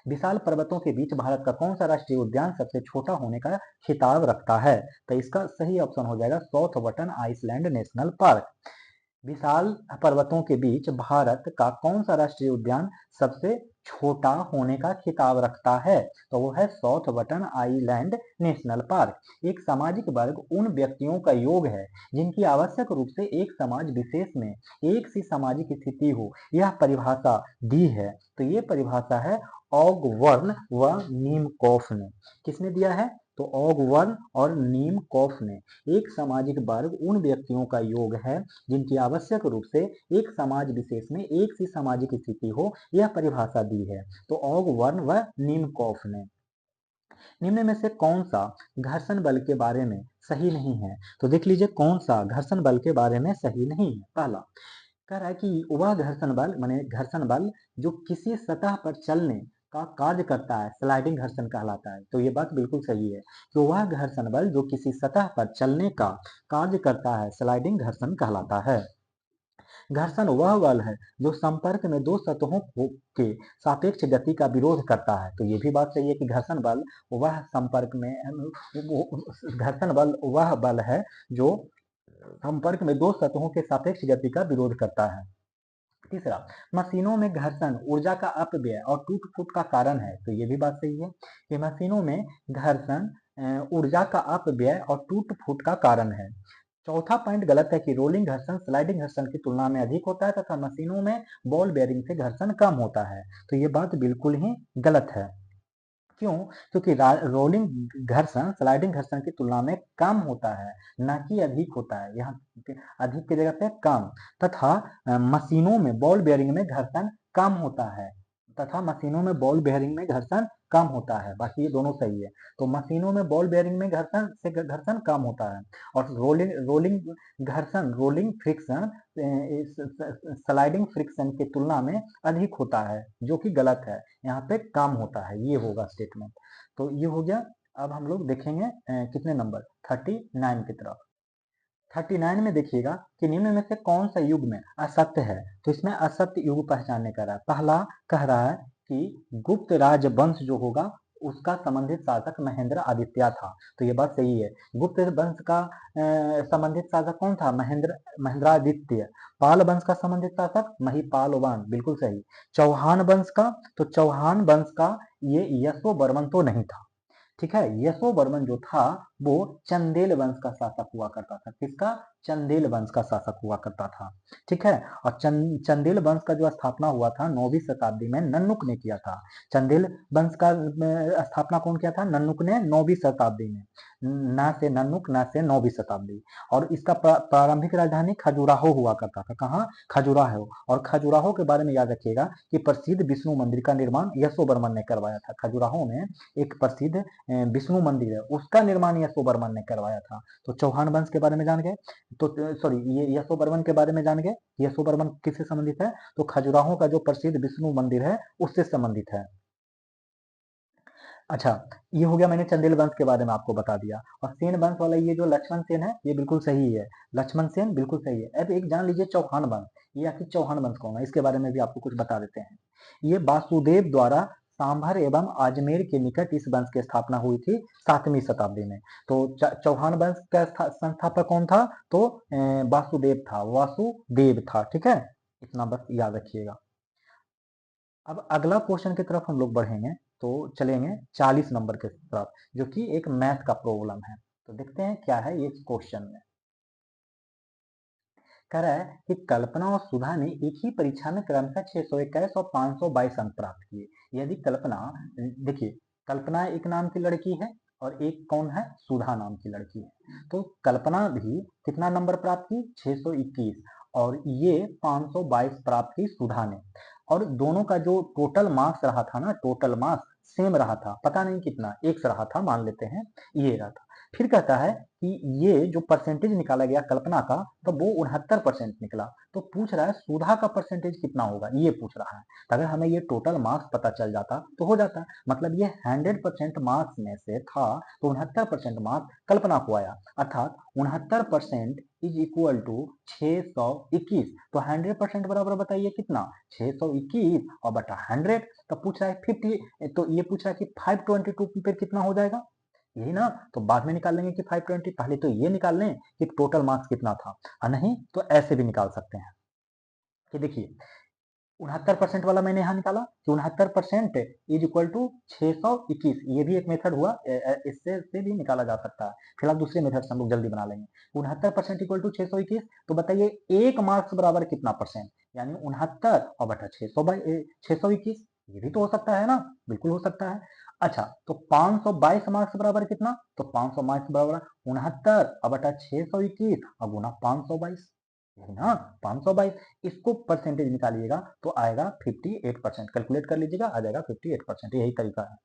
विशाल पर्वतों के बीच भारत का कौन सा राष्ट्रीय उद्यान सबसे छोटा होने का खिताब रखता है? तो इसका सही ऑप्शन हो जाएगा South Button Island National Park. विशाल पर्वतों के बीच भारत का कौन सा राष्ट्रीय उद्यान सबसे छोटा होने का खिताब रखता है? तो वो है south button island national park. एक सामाजिक वर्ग उन व्यक्तियों का योग है जिनकी आवश्यक रूप से एक समाज विशेष में एक सी सामाजिक स्थिति हो, यह परिभाषा दी है। तो ये परिभाषा है ऑगवर्न व नीमकॉफ ने। किसने दिया है? तो ऑगवर्न और नीमकॉफ ने। एक सामाजिक वर्ग उन व्यक्तियों का योग है जिनकी आवश्यक रूप से एक समाज विशेष में एक सी सामाजिक स्थिति हो, यह परिभाषा दी है। तो ऑगवर्न व नीमकॉफ ने। निम्न में से कौन सा घर्षण बल के बारे में सही नहीं है? तो देख लीजिए कौन सा घर्षण बल के बारे में सही नहीं है। पहला कह रहा है कि वह घर्षण बल माने घर्षण बल जो किसी सतह पर चलने का कार्य करता है स्लाइडिंग घर्षण कहलाता है। तो ये बात बिल्कुल सही है कि वह घर्षण बल जो किसी सतह पर चलने का कार्य करता है स्लाइडिंग घर्षण कहलाता है। घर्षण वह बल है जो संपर्क में दो सतहों के सापेक्ष गति का विरोध करता है। तो ये भी बात सही है कि घर्षण बल वह संपर्क में घर्षण बल वह बल है जो संपर्क में दो सतहों के सापेक्ष गति का विरोध करता है। तीसरा, मशीनों में घर्षण ऊर्जा का अपव्यय और टूट फूट का कारण है। तो ये भी बात सही है कि मशीनों में घर्षण ऊर्जा का अपव्यय और टूट फूट का कारण है। चौथा पॉइंट गलत है कि रोलिंग घर्षण स्लाइडिंग घर्षण की तुलना में अधिक होता है तथा मशीनों में बॉल बेयरिंग से घर्षण कम होता है। तो ये बात बिल्कुल ही गलत है। क्यों? क्योंकि रोलिंग घर्षण स्लाइडिंग घर्षण की तुलना में कम होता है, न कि अधिक होता है। यहाँ अधिक की जगह पे कम। तथा मशीनों में बॉल बेयरिंग में घर्षण कम होता है, तथा मशीनों में बॉल बेयरिंग में घर्षण कम होता है। बाकी ये दोनों सही है। तो मशीनों में बॉल बेयरिंग में घर्षण कम होता है, और रोलिंग रोलिंग घर्षण रोलिंग फ्रिक्शन स्लाइडिंग फ्रिक्शन की तुलना में अधिक होता है, जो कि गलत है। यहाँ पे कम होता है, ये होगा स्टेटमेंट। तो ये हो गया। अब हम लोग देखेंगे कितने नंबर 39 की तरफ। 39 में देखिएगा कि निम्न में से कौन सा युग में असत्य है, तो इसमें असत्य युग पहचानने का रहा है। पहला कह रहा है कि गुप्त राजवंश जो होगा उसका संबंधित शासक महेंद्र आदित्य था, तो ये बात सही है। गुप्त वंश का संबंधित शासक कौन था? महेंद्रादित्य। पाल वंश का संबंधित शासक महिपालवान, बिल्कुल सही। चौहान वंश का, तो चौहान वंश का ये यशोवर्मन तो नहीं था, ठीक है। यशोवर्मन जो था वो चंदेल वंश का शासक हुआ करता था। किसका? चंदेल वंश का शासक हुआ करता था, ठीक है। और चंदेल वंश का जो स्थापना हुआ था 9वीं शताब्दी में नन्नुक ने किया था। चंदेल वंश का स्थापना कौन किया था? नन्नुक ने 9वीं शताब्दी में। ना से नन्नुक, ना से 9वीं शताब्दी। और इसका प्रारंभिक राजधानी खजुराहो हुआ करता था। कहाँ? खजुराहो। और खजुराहो के बारे में याद रखिएगा कि प्रसिद्ध विष्णु मंदिर का निर्माण यशोवर्मन ने करवाया था। खजुराहो में एक प्रसिद्ध विष्णु मंदिर है, उसका निर्माण यशोवर्मन ने करवाया था। तो चौहान वंश के बारे में जान गए, तो सॉरी ये यशोवर्मन के बारे में जान गए। यशोवर्मन किससे संबंधित है? तो खजुराहो का जो प्रसिद्ध विष्णु मंदिर है उससे संबंधित है। अच्छा, ये हो गया, मैंने चंदेल वंश के बारे में आपको बता दिया। और सेन वंश वाला ये जो लक्ष्मण सेन है ये बिल्कुल सही है। लक्ष्मण सेन बिल्कुल सही है। अब एक जान लीजिए चौहान वंश, ये आखिर चौहान वंश कौन है, इसके बारे में भी आपको कुछ बता देते हैं। ये वासुदेव द्वारा सांभर एवं अजमेर के निकट इस वंश की स्थापना हुई थी 7वीं शताब्दी में। तो चौहान वंश का संस्थापक कौन था? तो वासुदेव था, वासुदेव था, ठीक है। इतना बस याद रखिएगा। अब अगला क्वेश्चन की तरफ हम लोग बढ़ेंगे, तो चलेंगे 40 नंबर के तरफ, जो कि एक मैथ का प्रॉब्लम है। तो देखते हैं क्या है ये क्वेश्चन में। कह रहा है कि कल्पना और सुधा ने एक ही परीक्षा में क्रमशः 621 और 522 अंक प्राप्त किए। यदि कल्पना, देखिए कल्पना एक नाम की लड़की है और एक कौन है? सुधा नाम की लड़की है। तो कल्पना भी कितना नंबर प्राप्त की? 621, और ये 522 प्राप्त की सुधा ने। और दोनों का जो टोटल मार्क्स रहा था ना, टोटल मार्क्स सेम रहा था, पता नहीं कितना, एक रहा था, मान लेते हैं ये रहा था। फिर कहता है कि ये जो परसेंटेज निकाला गया कल्पना का, तो वो 69% निकला। तो पूछ रहा है सुधा का परसेंटेज कितना होगा, ये पूछ रहा है। तो अगर हमें ये टोटल मार्क्स पता चल जाता तो हो जाता, मतलब ये 100% मार्क्स में से था, तो 69% मार्क्स कल्पना को आया, अर्थात 69% इज इक्वल टू 621। तो 100% बराबर बताइए कितना? 621 और बटा 100। तो पूछ रहा है 50, तो ये पूछ रहा है कि 522 पे कितना हो जाएगा, यही ना। तो बाद में निकाल लेंगे कि 520, पहले तो ये निकाल लें कि टोटल मार्क्स कितना था, और नहीं तो ऐसे भी निकाल सकते हैं कि देखिए 69% वाला मैंने यहाँ निकाला कि 69% इज इक्वल टू 621। ये भी एक मेथड हुआ, इससे से भी निकाला जा सकता है। फिलहाल दूसरे मेथड से हम लोग जल्दी बना लेंगे। 69% इक्वल टू 621, तो बताइए एक मार्क्स बराबर कितना परसेंट, यानी 69 और बटा 621। ये भी तो हो सकता है ना, बिल्कुल हो सकता है। अच्छा, तो 522 मार्क्स बराबर कितना? तो 500 मार्क्स बराबर 69 और बटा 621 और गुना 522, यही ना 522। इसको परसेंटेज निकालिएगा तो आएगा 58%। कैलकुलेट कर लीजिएगा, आ जाएगा 58%। यही तरीका है।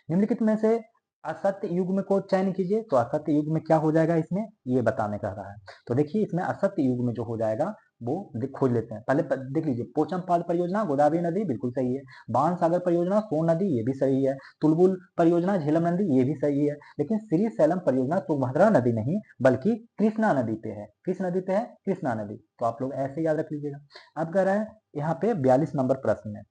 निम्नलिखित में से असत्य युग्म को चयन कीजिए। तो असत्य युग्म में क्या हो जाएगा, इसमें ये बताने कह रहा है। तो देखिए इसमें असत्य युग्म में जो हो जाएगा वो खोज लेते हैं। पहले देख लीजिए, पोचमपाल परियोजना गोदावरी नदी, बिल्कुल सही है। बाण सागर परियोजना सोन नदी, ये भी सही है। तुलबुल परियोजना झेलम नदी, ये भी सही है। लेकिन श्री सैलम परियोजना तुंगभद्रा नदी नहीं बल्कि कृष्णा नदी पे है। किस नदी पे है? कृष्णा नदी। तो आप लोग ऐसे याद रख लीजिएगा। अब कह रहा है यहाँ पे 42 नंबर प्रश्न है।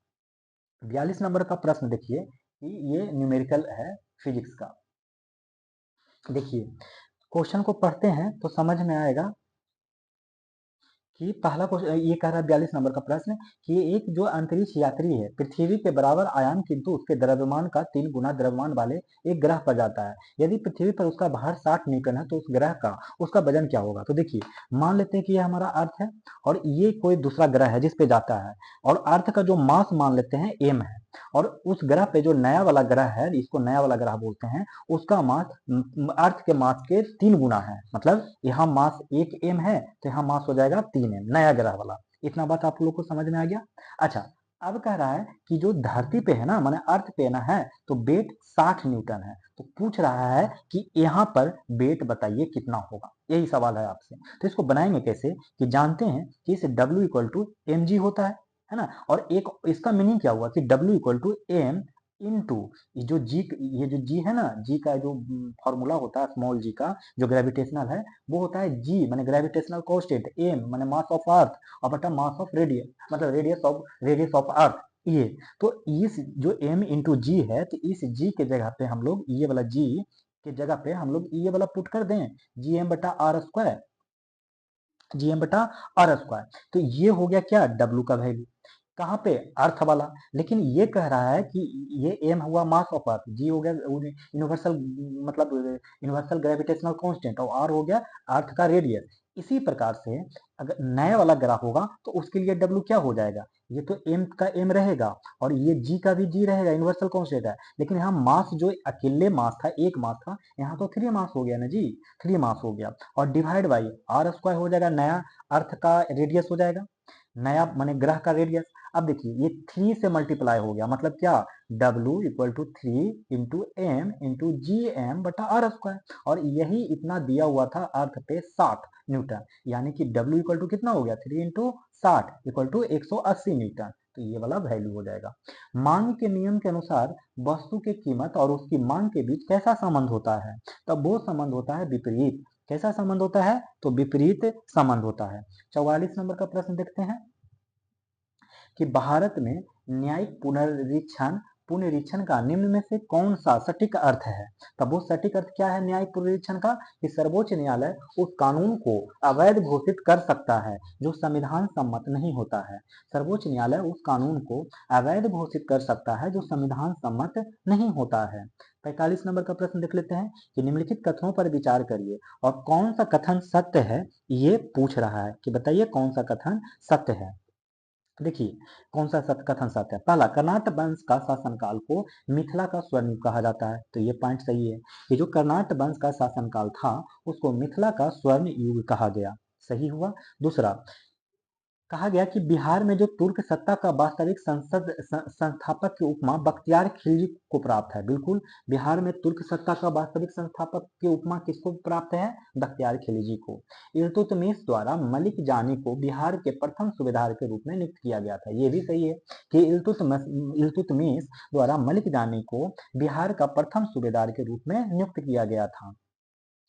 42 नंबर का प्रश्न देखिए कि ये न्यूमेरिकल है फिजिक्स का। देखिए क्वेश्चन को पढ़ते हैं तो समझ में आएगा कि पहला क्वेश्चन ये कह रहा है 42 नंबर का प्रश्न कि एक जो अंतरिक्ष यात्री है पृथ्वी के बराबर आयाम किंतु उसके द्रव्यमान का 3 गुना द्रव्यमान वाले एक ग्रह पर जाता है। यदि पृथ्वी पर उसका भार 60 न्यूटन है तो उस ग्रह का उसका वजन क्या होगा। तो देखिए मान लेते हैं कि ये हमारा अर्थ है और ये कोई दूसरा ग्रह है जिस पे जाता है, और अर्थ का जो मास मान लेते हैं m है, और उस ग्रह पे जो नया वाला ग्रह है, इसको नया वाला ग्रह बोलते हैं, उसका मास अर्थ के मास के 3 गुना है। मतलब यहाँ मास 1m है तो यहाँ मास हो जाएगा 3m, नया ग्रह वाला। इतना बात आप लोग को समझ में आ गया। अच्छा, अब कह रहा है कि जो धरती पे है ना, माने अर्थ पे ना है, तो वेट 60 न्यूटन है। तो पूछ रहा है कि यहाँ पर वेट बताइए कितना होगा, यही सवाल है आपसे। तो इसको बनाएंगे कैसे कि जानते हैं कि इस W इक्वल टू mg होता है ना। और एक इसका मीनिंग क्या हुआ कि W equal to m into ये जो जी है ना, जी का जो फॉर्मूला होता है स्मॉल जी का, जो ग्रेविटेशनल है, वो होता है जी माने ग्रेविटेशनल कांस्टेंट, एम माने मास ऑफ अर्थ, और बटा मास ऑफ रेडियस मतलब रेडियस ऑफ अर्थ। ये तो इस जो एम इंटू जी है, तो इस जी के जगह पे हम लोग ये वाला जी के जगह पे हम लोग ये वाला पुट कर दें, जी एम बटा आर स्क्वायर, जी एम बटा आर स्क्वायर। तो ये हो गया क्या, डब्ल्यू का वैल्यू कहाँ पे, अर्थ वाला। लेकिन ये कह रहा है कि ये एम हुआ मास ऑफ अर्थ, जी हो गया यूनिवर्सल मतलब यूनिवर्सल ग्रेविटेशनल कांस्टेंट, और आर हो गया अर्थ का रेडियस। इसी प्रकार से अगर नया वाला ग्राफ होगा तो उसके लिए डब्ल्यू क्या हो जाएगा, ये तो एम का एम रहेगा और ये जी का भी जी रहेगा, यूनिवर्सल कांस्टेंट है। लेकिन यहाँ मास जो अकेले मास था, एक मास था, यहाँ तो 3 मास हो गया ना जी, 3 मास हो गया, और डिवाइड बाई आर स्क्वायर हो जाएगा, नया अर्थ का रेडियस हो जाएगा, नया माने ग्रह का रेडियस। अब देखिए ये 3 से मल्टीप्लाई हो गया, मतलब क्या, W equal to 3 into m into g m बटा आर स्क्वायर, और यही इतना दिया हुआ था अर्थ पे 60 न्यूटन, यानी कि W इक्वल टू कितना हो गया, 3 इंटू 60 इक्वल टू 180 न्यूटन। तो ये वाला वैल्यू हो जाएगा। मांग के नियम के अनुसार वस्तु की कीमत और उसकी मांग के बीच कैसा संबंध होता है, तब वो संबंध होता है विपरीत। कैसा संबंध होता है, तो विपरीत संबंध होता है। 44 नंबर का प्रश्न देखते हैं कि भारत में न्यायिक पुनरीक्षण का निम्न में से कौन सा सटीक अर्थ है। तब वो सटीक अर्थ क्या है न्यायिक पुनरीक्षण का, कि सर्वोच्च न्यायालय उस कानून को अवैध घोषित कर सकता है जो संविधान सम्मत नहीं होता है। सर्वोच्च न्यायालय उस कानून को अवैध घोषित कर सकता है जो संविधान सम्मत नहीं होता है। 45 नंबर का प्रश्न देख लेते हैं कि निम्नलिखित कथनों पर विचार करिए और कौन सा कथन सत्य है, ये पूछ रहा है कि बताइए कौन सा कथन सत्य है। देखिए कौन सा सत्य कथन सत्य है। पहला, कर्नाट वंश का शासनकाल को मिथिला का स्वर्ण युग कहा जाता है, तो ये पॉइंट सही है। ये जो कर्नाट वंश का शासनकाल था उसको मिथिला का स्वर्ण युग कहा गया, सही हुआ। दूसरा, कहा गया कि बिहार में जो तुर्क सत्ता का वास्तविक संस्थापक की उपमा बख्तियार खिलजी को प्राप्त है, बिल्कुल बिहार में तुर्क सत्ता का वास्तविक संस्थापक की उपमा किसको प्राप्त है, बख्तियार खिलजी को। इल्तुतमिश द्वारा मलिक जानी को बिहार के प्रथम सूबेदार के रूप में नियुक्त किया गया था, ये भी सही है कि इल्तुतमिश द्वारा मलिक जानी को बिहार का प्रथम सूबेदार के रूप में नियुक्त किया गया था।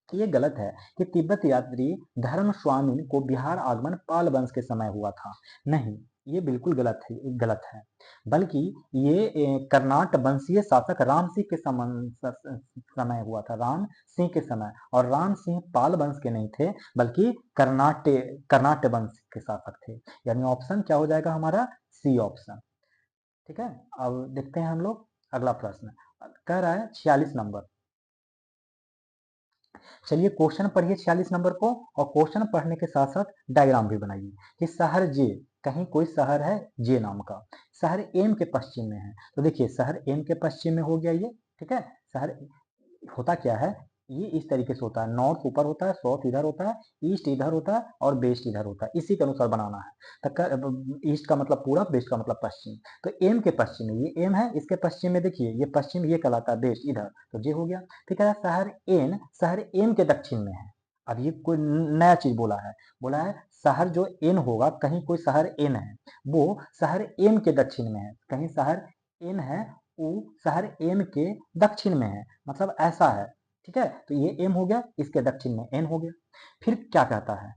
ये गलत है कि तिब्बत यात्री धर्म स्वामी को बिहार आगमन पाल वंश के समय हुआ था, नहीं, ये बिल्कुल गलत है। बल्कि ये कर्नाट वंशीय शासक राम सिंह के समय हुआ था, राम सिंह के समय, और राम सिंह पाल वंश के नहीं थे बल्कि कर्नाट वंश के शासक थे। यानी ऑप्शन क्या हो जाएगा हमारा, सी ऑप्शन। ठीक है, अब देखते हैं हम लोग अगला प्रश्न। कह रहा है 46 नंबर, चलिए क्वेश्चन पढ़िए 46 नंबर को, और क्वेश्चन पढ़ने के साथ साथ डायग्राम भी बनाइए कि शहर जे, कहीं कोई शहर है जे नाम का, शहर एम के पश्चिम में है। तो देखिए शहर एम के पश्चिम में हो गया ये, ठीक है। शहर होता क्या है, ये इस तरीके से होता है, नॉर्थ ऊपर होता है, साउथ इधर होता है, ईस्ट इधर होता है और वेस्ट इधर होता है, इसी के अनुसार बनाना है। तो ईस्ट का मतलब पूरब, वेस्ट का मतलब पश्चिम। तो एम के पश्चिम में, ये एम है, इसके पश्चिम में देखिए ये पश्चिम, ये कहलाता है वेस्ट इधर, तो ये हो गया। ठीक है, शहर एम के दक्षिण में है। अब ये कोई नया चीज बोला है शहर जो एन होगा, कहीं कोई शहर एन है, वो शहर एम के दक्षिण में है, कहीं शहर एन है वो शहर एम के दक्षिण में है, मतलब ऐसा है। ठीक है, तो ये एम हो गया, इसके दक्षिण में एन हो गया। फिर क्या कहता है,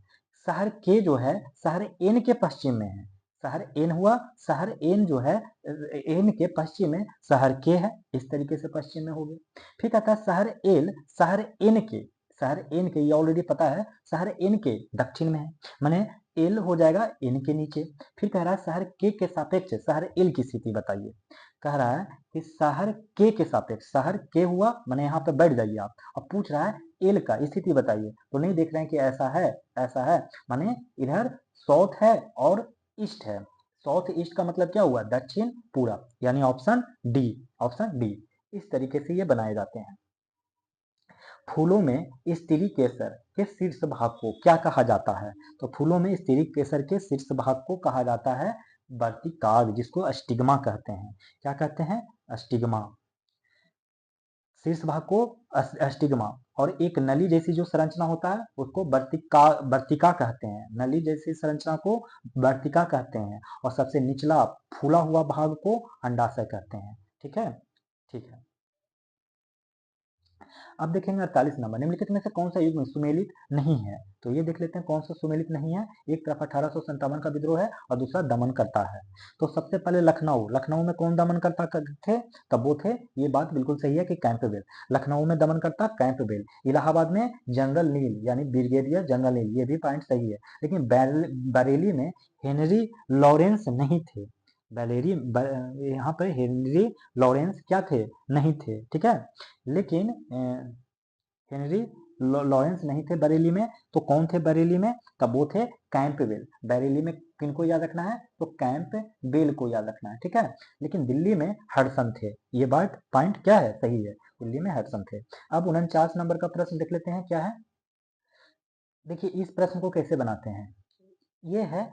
शहर के जो है शहर एन के पश्चिम में है, शहर एन हुआ, शहर एन जो है एन के पश्चिम में शहर के है, इस तरीके से पश्चिम में हो गया। फिर कहता है शहर एन के, ये ऑलरेडी पता है, शहर एन के दक्षिण में है, माने एल हो जाएगा एन के नीचे। फिर कह रहा है शहर के सापेक्ष शहर एल की स्थिति बताइए। कह रहा है कि शहर के सापेक्ष, शहर के हुआ माने यहाँ पे बैठ जाइए आप, अब पूछ रहा है एल का स्थिति बताइए, तो नहीं देख रहे हैं कि ऐसा है, माने इधर साउथ है और ईस्ट है। साउथ ईस्ट का मतलब क्या हुआ, दक्षिण पूरब, यानी ऑप्शन डी। इस तरीके से ये बनाए जाते हैं। फूलों में स्त्री केसर के शीर्ष भाग को क्या कहा जाता है, तो फूलों में स्त्री केसर के शीर्ष भाग को कहा जाता है वर्तिकाग, जिसको अस्टिग्मा कहते हैं। क्या कहते हैं, अस्टिग्मा, शीर्ष भाग को अस्टिग्मा। और एक नली जैसी जो संरचना होता है उसको वर्तिका कहते हैं, नली जैसी संरचना को वर्तिका कहते हैं, और सबसे निचला फूला हुआ भाग को अंडाशय कहते हैं। ठीक है, ठीक है। अब देखेंगे 48 नंबर, निम्नलिखित में से कौन सा युग्म सुमेलित नहीं है? तो ये देख लेते हैं कौन सा सुमेलित नहीं है। एक तरफ 1857 का विद्रोह है और दूसरा दमन करता है। तो सबसे पहले लखनऊ, लखनऊ में कौन दमन करता थे? तब वो थे, ये बात बिल्कुल सही है कि कैंपबेल। लखनऊ में दमन करता कैंपबेल। इलाहाबाद में जनरल नील यानी ब्रिगेडियर जनरल नील, ये भी पॉइंट सही है। लेकिन बरेली में हेनरी लॉरेंस नहीं थे। यहाँ पर हेनरी लॉरेंस क्या थे? नहीं थे। ठीक है, लेकिन हेनरी लॉरेंस नहीं थे बरेली में। तो कौन थे बरेली में? तब वो थे कैंपबेल। बरेली में किनको याद रखना है? तो कैंपबेल को याद रखना है। ठीक है, लेकिन दिल्ली में हडसन थे। ये बात पॉइंट क्या है? सही है, दिल्ली में हडसन थे। अब 49 नंबर का प्रश्न देख लेते हैं क्या है। देखिए इस प्रश्न को कैसे बनाते हैं। ये है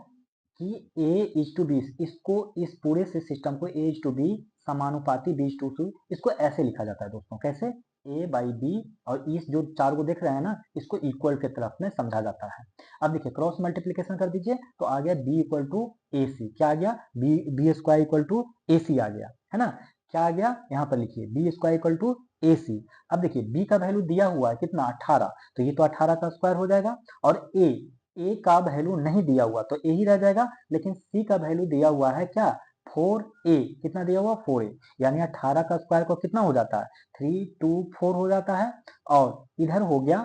कि A:B, इसको, इस पूरे से सिस्टम को A:B समानुपाती B:C, इसको ऐसे लिखा जाता है दोस्तों। कैसे? A/B और इस जो चार को देख रहे हैं ना, इसको इक्वल के तरफ में समझा जाता है। अब देखिए क्रॉस मल्टीप्लीकेशन कर दीजिए तो आ गया B इक्वल टू AC। क्या आ गया? B square equal to AC आ गया, है ना। क्या आ गया? यहाँ पर लिखिए B square equal to AC। अब देखिए B का वैल्यू दिया हुआ है कितना? 18, तो ये तो 18 का स्क्वायर हो जाएगा। और ए का वैल्यू नहीं दिया हुआ तो ए ही रह जाएगा, लेकिन सी का वैल्यू दिया हुआ है क्या? 4a। कितना दिया हुआ? 4a, यानी 18 का स्क्वायर को कितना हो जाता है? 324 हो जाता है। और इधर हो गया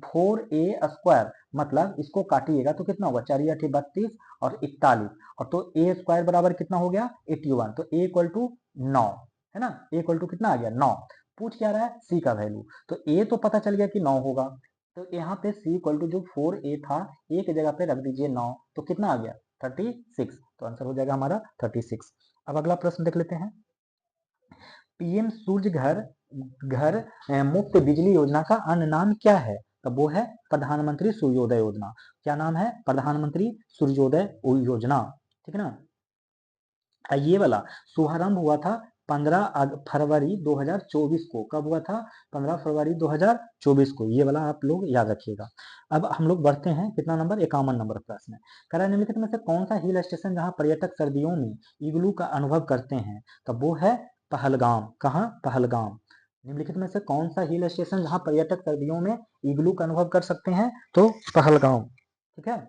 4a स्क्वायर, मतलब इसको काटिएगा तो कितना होगा? 4 × 32 और 41, और तो ए स्क्वायर बराबर कितना हो गया? 81। तो ए इक्वल टू 9, है ना। ए इक्वल टू कितना आ गया? 9। पूछ क्या रहा है? सी का वैल्यू। तो ए तो पता चल गया कि 9 होगा। तो यहाँ पे C इक्वल टू जो 4a था, ए की जगह पे रख दीजिए 9, तो कितना आ गया? 36। तो आंसर हो जाएगा हमारा 36। अब अगला प्रश्न देख लेते हैं। पीएम सूर्य घर घर मुफ्त बिजली योजना का अन्य नाम क्या है? तब वो है प्रधानमंत्री सूर्योदय योजना। क्या नाम है? प्रधानमंत्री सूर्योदय योजना। ठीक है ना। ये वाला शुभारंभ हुआ था 15 फरवरी 2024 को। कब हुआ था? 15 फरवरी 2024 को। ये वाला आप लोग याद रखिएगा। अब हम लोग बढ़ते हैं कितना नंबर? 51 नंबर प्रश्न है। कह रहा है निम्नलिखित में से कौन सा हिल स्टेशन जहां पर्यटक सर्दियों में इग्लू का अनुभव करते हैं? तब वो है पहलगाम। कहाँ? पहलगाम। निम्नलिखित में से कौन सा हिल स्टेशन जहां पर्यटक सर्दियों में इग्लू का अनुभव कर सकते हैं? तो पहलगाम। ठीक है।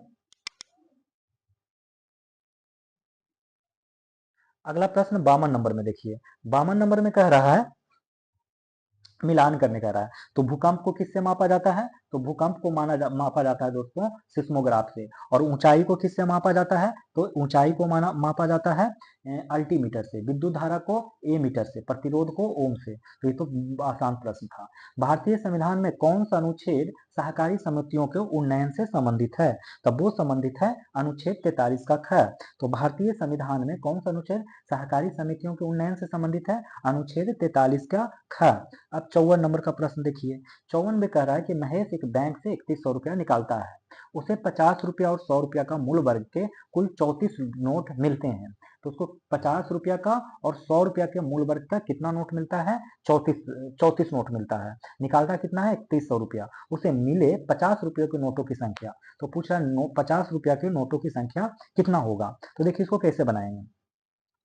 अगला प्रश्न 52 नंबर में देखिए। 52 नंबर में कह रहा है मिलान करने कह रहा है। तो भूकंप को किससे मापा जाता है? तो भूकंप को मापा जाता है दोस्तों सिस्मोग्राफ से। और ऊंचाई को किससे मापा जाता है? तो ऊंचाई को मापा जाता है अल्टीमीटर से। विद्युत धारा को ए मीटर से, प्रतिरोध को ओम से। तो ये तो आसान प्रश्न था। भारतीय संविधान में कौन सा अनुच्छेद सहकारी समितियों के उन्नयन से संबंधित है? तब वो संबंधित है अनुच्छेद 43 का ख। तो भारतीय संविधान में कौन सा अनुच्छेद सहकारी समितियों के उन्नयन से संबंधित है? अनुच्छेद 43 का ख। अब 54 नंबर का प्रश्न देखिए। 54 में कह रहा है कि महेश एक बैंक से 3100 रुपया निकालता है। उसे 50 रुपया और 100 रुपया का मूल वर्ग के कुल 34 नोट मिलते हैं। तो उसको 50 रुपया का और 100 रुपया के मूल वर्ग का कितना नोट मिलता है? 34 नोट मिलता है। निकालता कितना है? 3100 रुपया। उसे मिले 50 रुपयों के नोटों की संख्या। तो पूछ रहा है 50 रुपया के नोटों की संख्या कितना होगा? तो देखिए इसको कैसे बनाएंगे।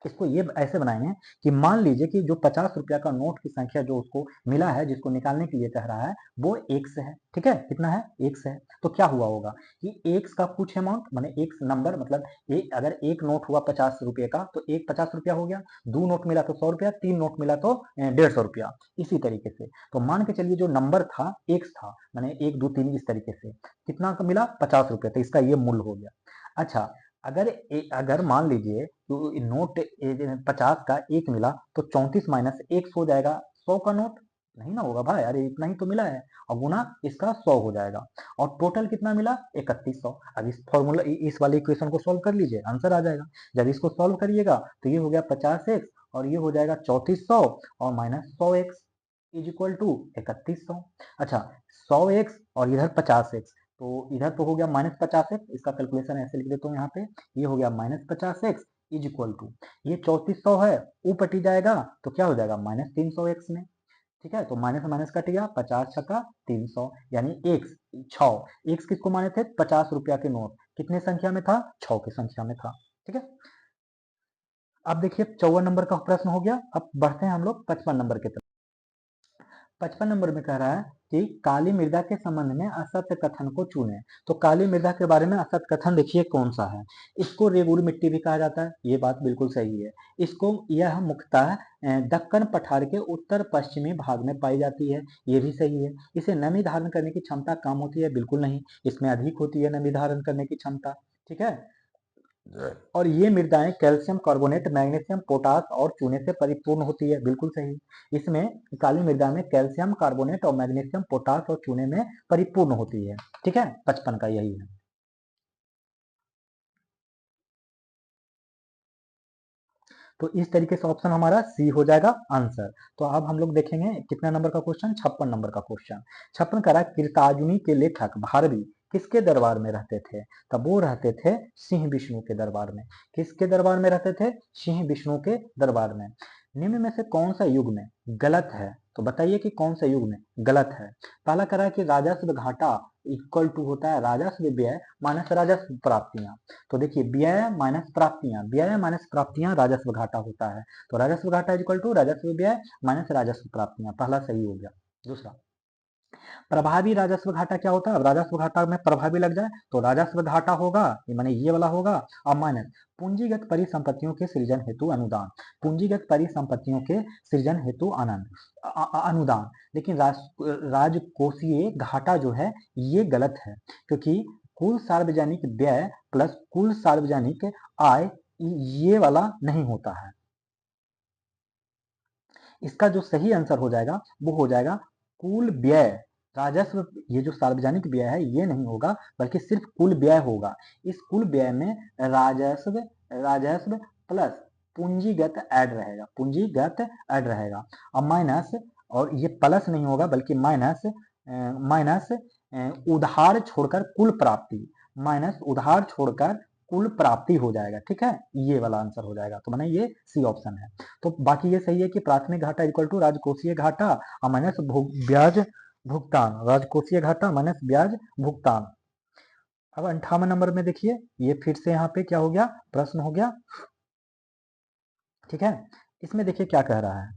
इसको ये ऐसे बनाएंगे कि मान लीजिए कि जो 50 रुपया का नोट की संख्या जो उसको मिला है, जिसको निकालने के लिए कह रहा है, वो एक्स है। ठीक है, कितना है? एक्स है। तो क्या हुआ होगा कि एक्स का कुछ अमाउंट माने एक नंबर, मतलब अगर एक नोट हुआ 50 रुपये का तो एक 50 रुपया हो गया। दो नोट मिला तो 100 रुपया, तीन नोट मिला तो 150 रुपया। इसी तरीके से तो मान के चलिए जो नंबर था एक्स था, माने 1 2 3 इस तरीके से कितना का मिला? 50 रुपया। तो इसका ये मूल्य हो गया। अच्छा, अगर मान लीजिए तो नोट 50 का एक मिला तो 34 माइनस एक हो जाएगा 100 का नोट। नहीं ना होगा भाई, अरे इतना ही तो मिला है। और गुना इसका 100 हो जाएगा। और टोटल कितना मिला? 3100। अब इस फॉर्मूला इस वाले इक्वेशन को सॉल्व कर लीजिए, आंसर आ जाएगा। जब इसको सॉल्व करिएगा तो ये हो गया 50x और ये हो जाएगा 3400 और minus 100x is equal to 3100। अच्छा, 100x और इधर 50x, तो इधर तो हो गया माइनस 50x। इसका कैलकुलेशन ऐसे लिख देता हूँ यहाँ पे। ये हो गया minus 50x is equal to ये 3400 है, ऊपटी जाएगा तो क्या हो जाएगा? माइनस 300x में। ठीक है, तो माइनस माइनस कट गया, 50 छक्का 300, यानी एक्स 6। एक्स किसको माने थे? 50 रुपया के नोट। कितने संख्या में था? 6 की संख्या में था। ठीक है। अब देखिए 54 नंबर का प्रश्न हो गया। अब बढ़ते हैं हम लोग 55 नंबर की तरफ। 55 नंबर में कह रहा है कि काली मृदा के संबंध में असत्य कथन को चुने। तो काली मृदा के बारे में असत्य कथन देखिए कौन सा है। इसको रेगुर मिट्टी भी कहा जाता है, ये बात बिल्कुल सही है। इसको यह मुख्यतः दक्कन पठार के उत्तर पश्चिमी भाग में पाई जाती है, ये भी सही है। इसे नमी धारण करने की क्षमता कम होती है, बिल्कुल नहीं, इसमें अधिक होती है नमी धारण करने की क्षमता। ठीक है, और ये मृदाएं कैल्शियम कार्बोनेट, मैग्नीशियम, पोटास और चूने से परिपूर्ण होती है, बिल्कुल सही। इसमें काली मृदा में कैल्शियम कार्बोनेट और मैग्नीशियम, पोटास और चूने में परिपूर्ण होती है। ठीक है, 55 का यही है। तो इस तरीके से ऑप्शन हमारा सी हो जाएगा आंसर। तो अब हम लोग देखेंगे कितना नंबर का क्वेश्चन, 56 नंबर का क्वेश्चन। 56 करा, कृताजुनी के लेखक भारवी किसके दरबार में रहते थे। तब वो रहते थे सिंह विष्णु के दरबार में। किसके दरबार में रहते थे, सिंह विष्णु के दरबार में। निम्न में से कौन सा युग में गलत है, तो बताइए कि कौन सा युग में गलत है। पहला करा कि राजस्व घाटा इक्वल टू होता है राजस्व व्यय माइनस राजस्व प्राप्तियां। तो देखिए व्यय माइनस प्राप्तियां, व्यय माइनस प्राप्तियां राजस्व घाटा होता है। तो राजस्व घाटा इक्वल टू राजस्व व्यय माइनस राजस्व प्राप्तियां, पहला सही हो गया। दूसरा, प्रभावी राजस्व घाटा क्या होता है। अब राजस्व घाटा में प्रभावी लग जाए तो राजस्व घाटा होगा, ये माने ये वाला होगा। और माइनस पूंजीगत परिसंपत्तियों के सृजन हेतु अनुदान, पूंजीगत परिसंपत्तियों के सृजन हेतु आनंद अनुदान। लेकिन राजकोषीय घाटा जो है ये गलत है, क्योंकि कुल सार्वजनिक व्यय प्लस कुल सार्वजनिक आय ये वाला नहीं होता है। इसका जो सही आंसर हो जाएगा वो हो जाएगा कुल व्यय। राजस्व, ये जो सार्वजनिक व्यय है ये नहीं होगा, बल्कि सिर्फ कुल व्यय होगा। इस कुल व्यय में राजस्व राजस्व प्लस पूंजीगत ऐड रहेगा, पूंजीगत ऐड रहेगा। अब माइनस, और ये प्लस नहीं होगा बल्कि माइनस, माइनस उधार छोड़कर कुल प्राप्ति, माइनस उधार छोड़कर कुल प्राप्ति हो जाएगा। ठीक है, ये वाला आंसर हो जाएगा। तो माने ये सी ऑप्शन है। तो बाकी ये सही है कि प्राथमिक घाटा इक्वल टू राजकोषीय घाटा और माइनस ब्याज भुगतान, राजकोषीय घाटा माइनस ब्याज भुगतान। अब 58 नंबर में देखिए, ये फिर से यहाँ पे क्या हो गया, प्रश्न हो गया। ठीक है, इसमें देखिए क्या कह रहा है,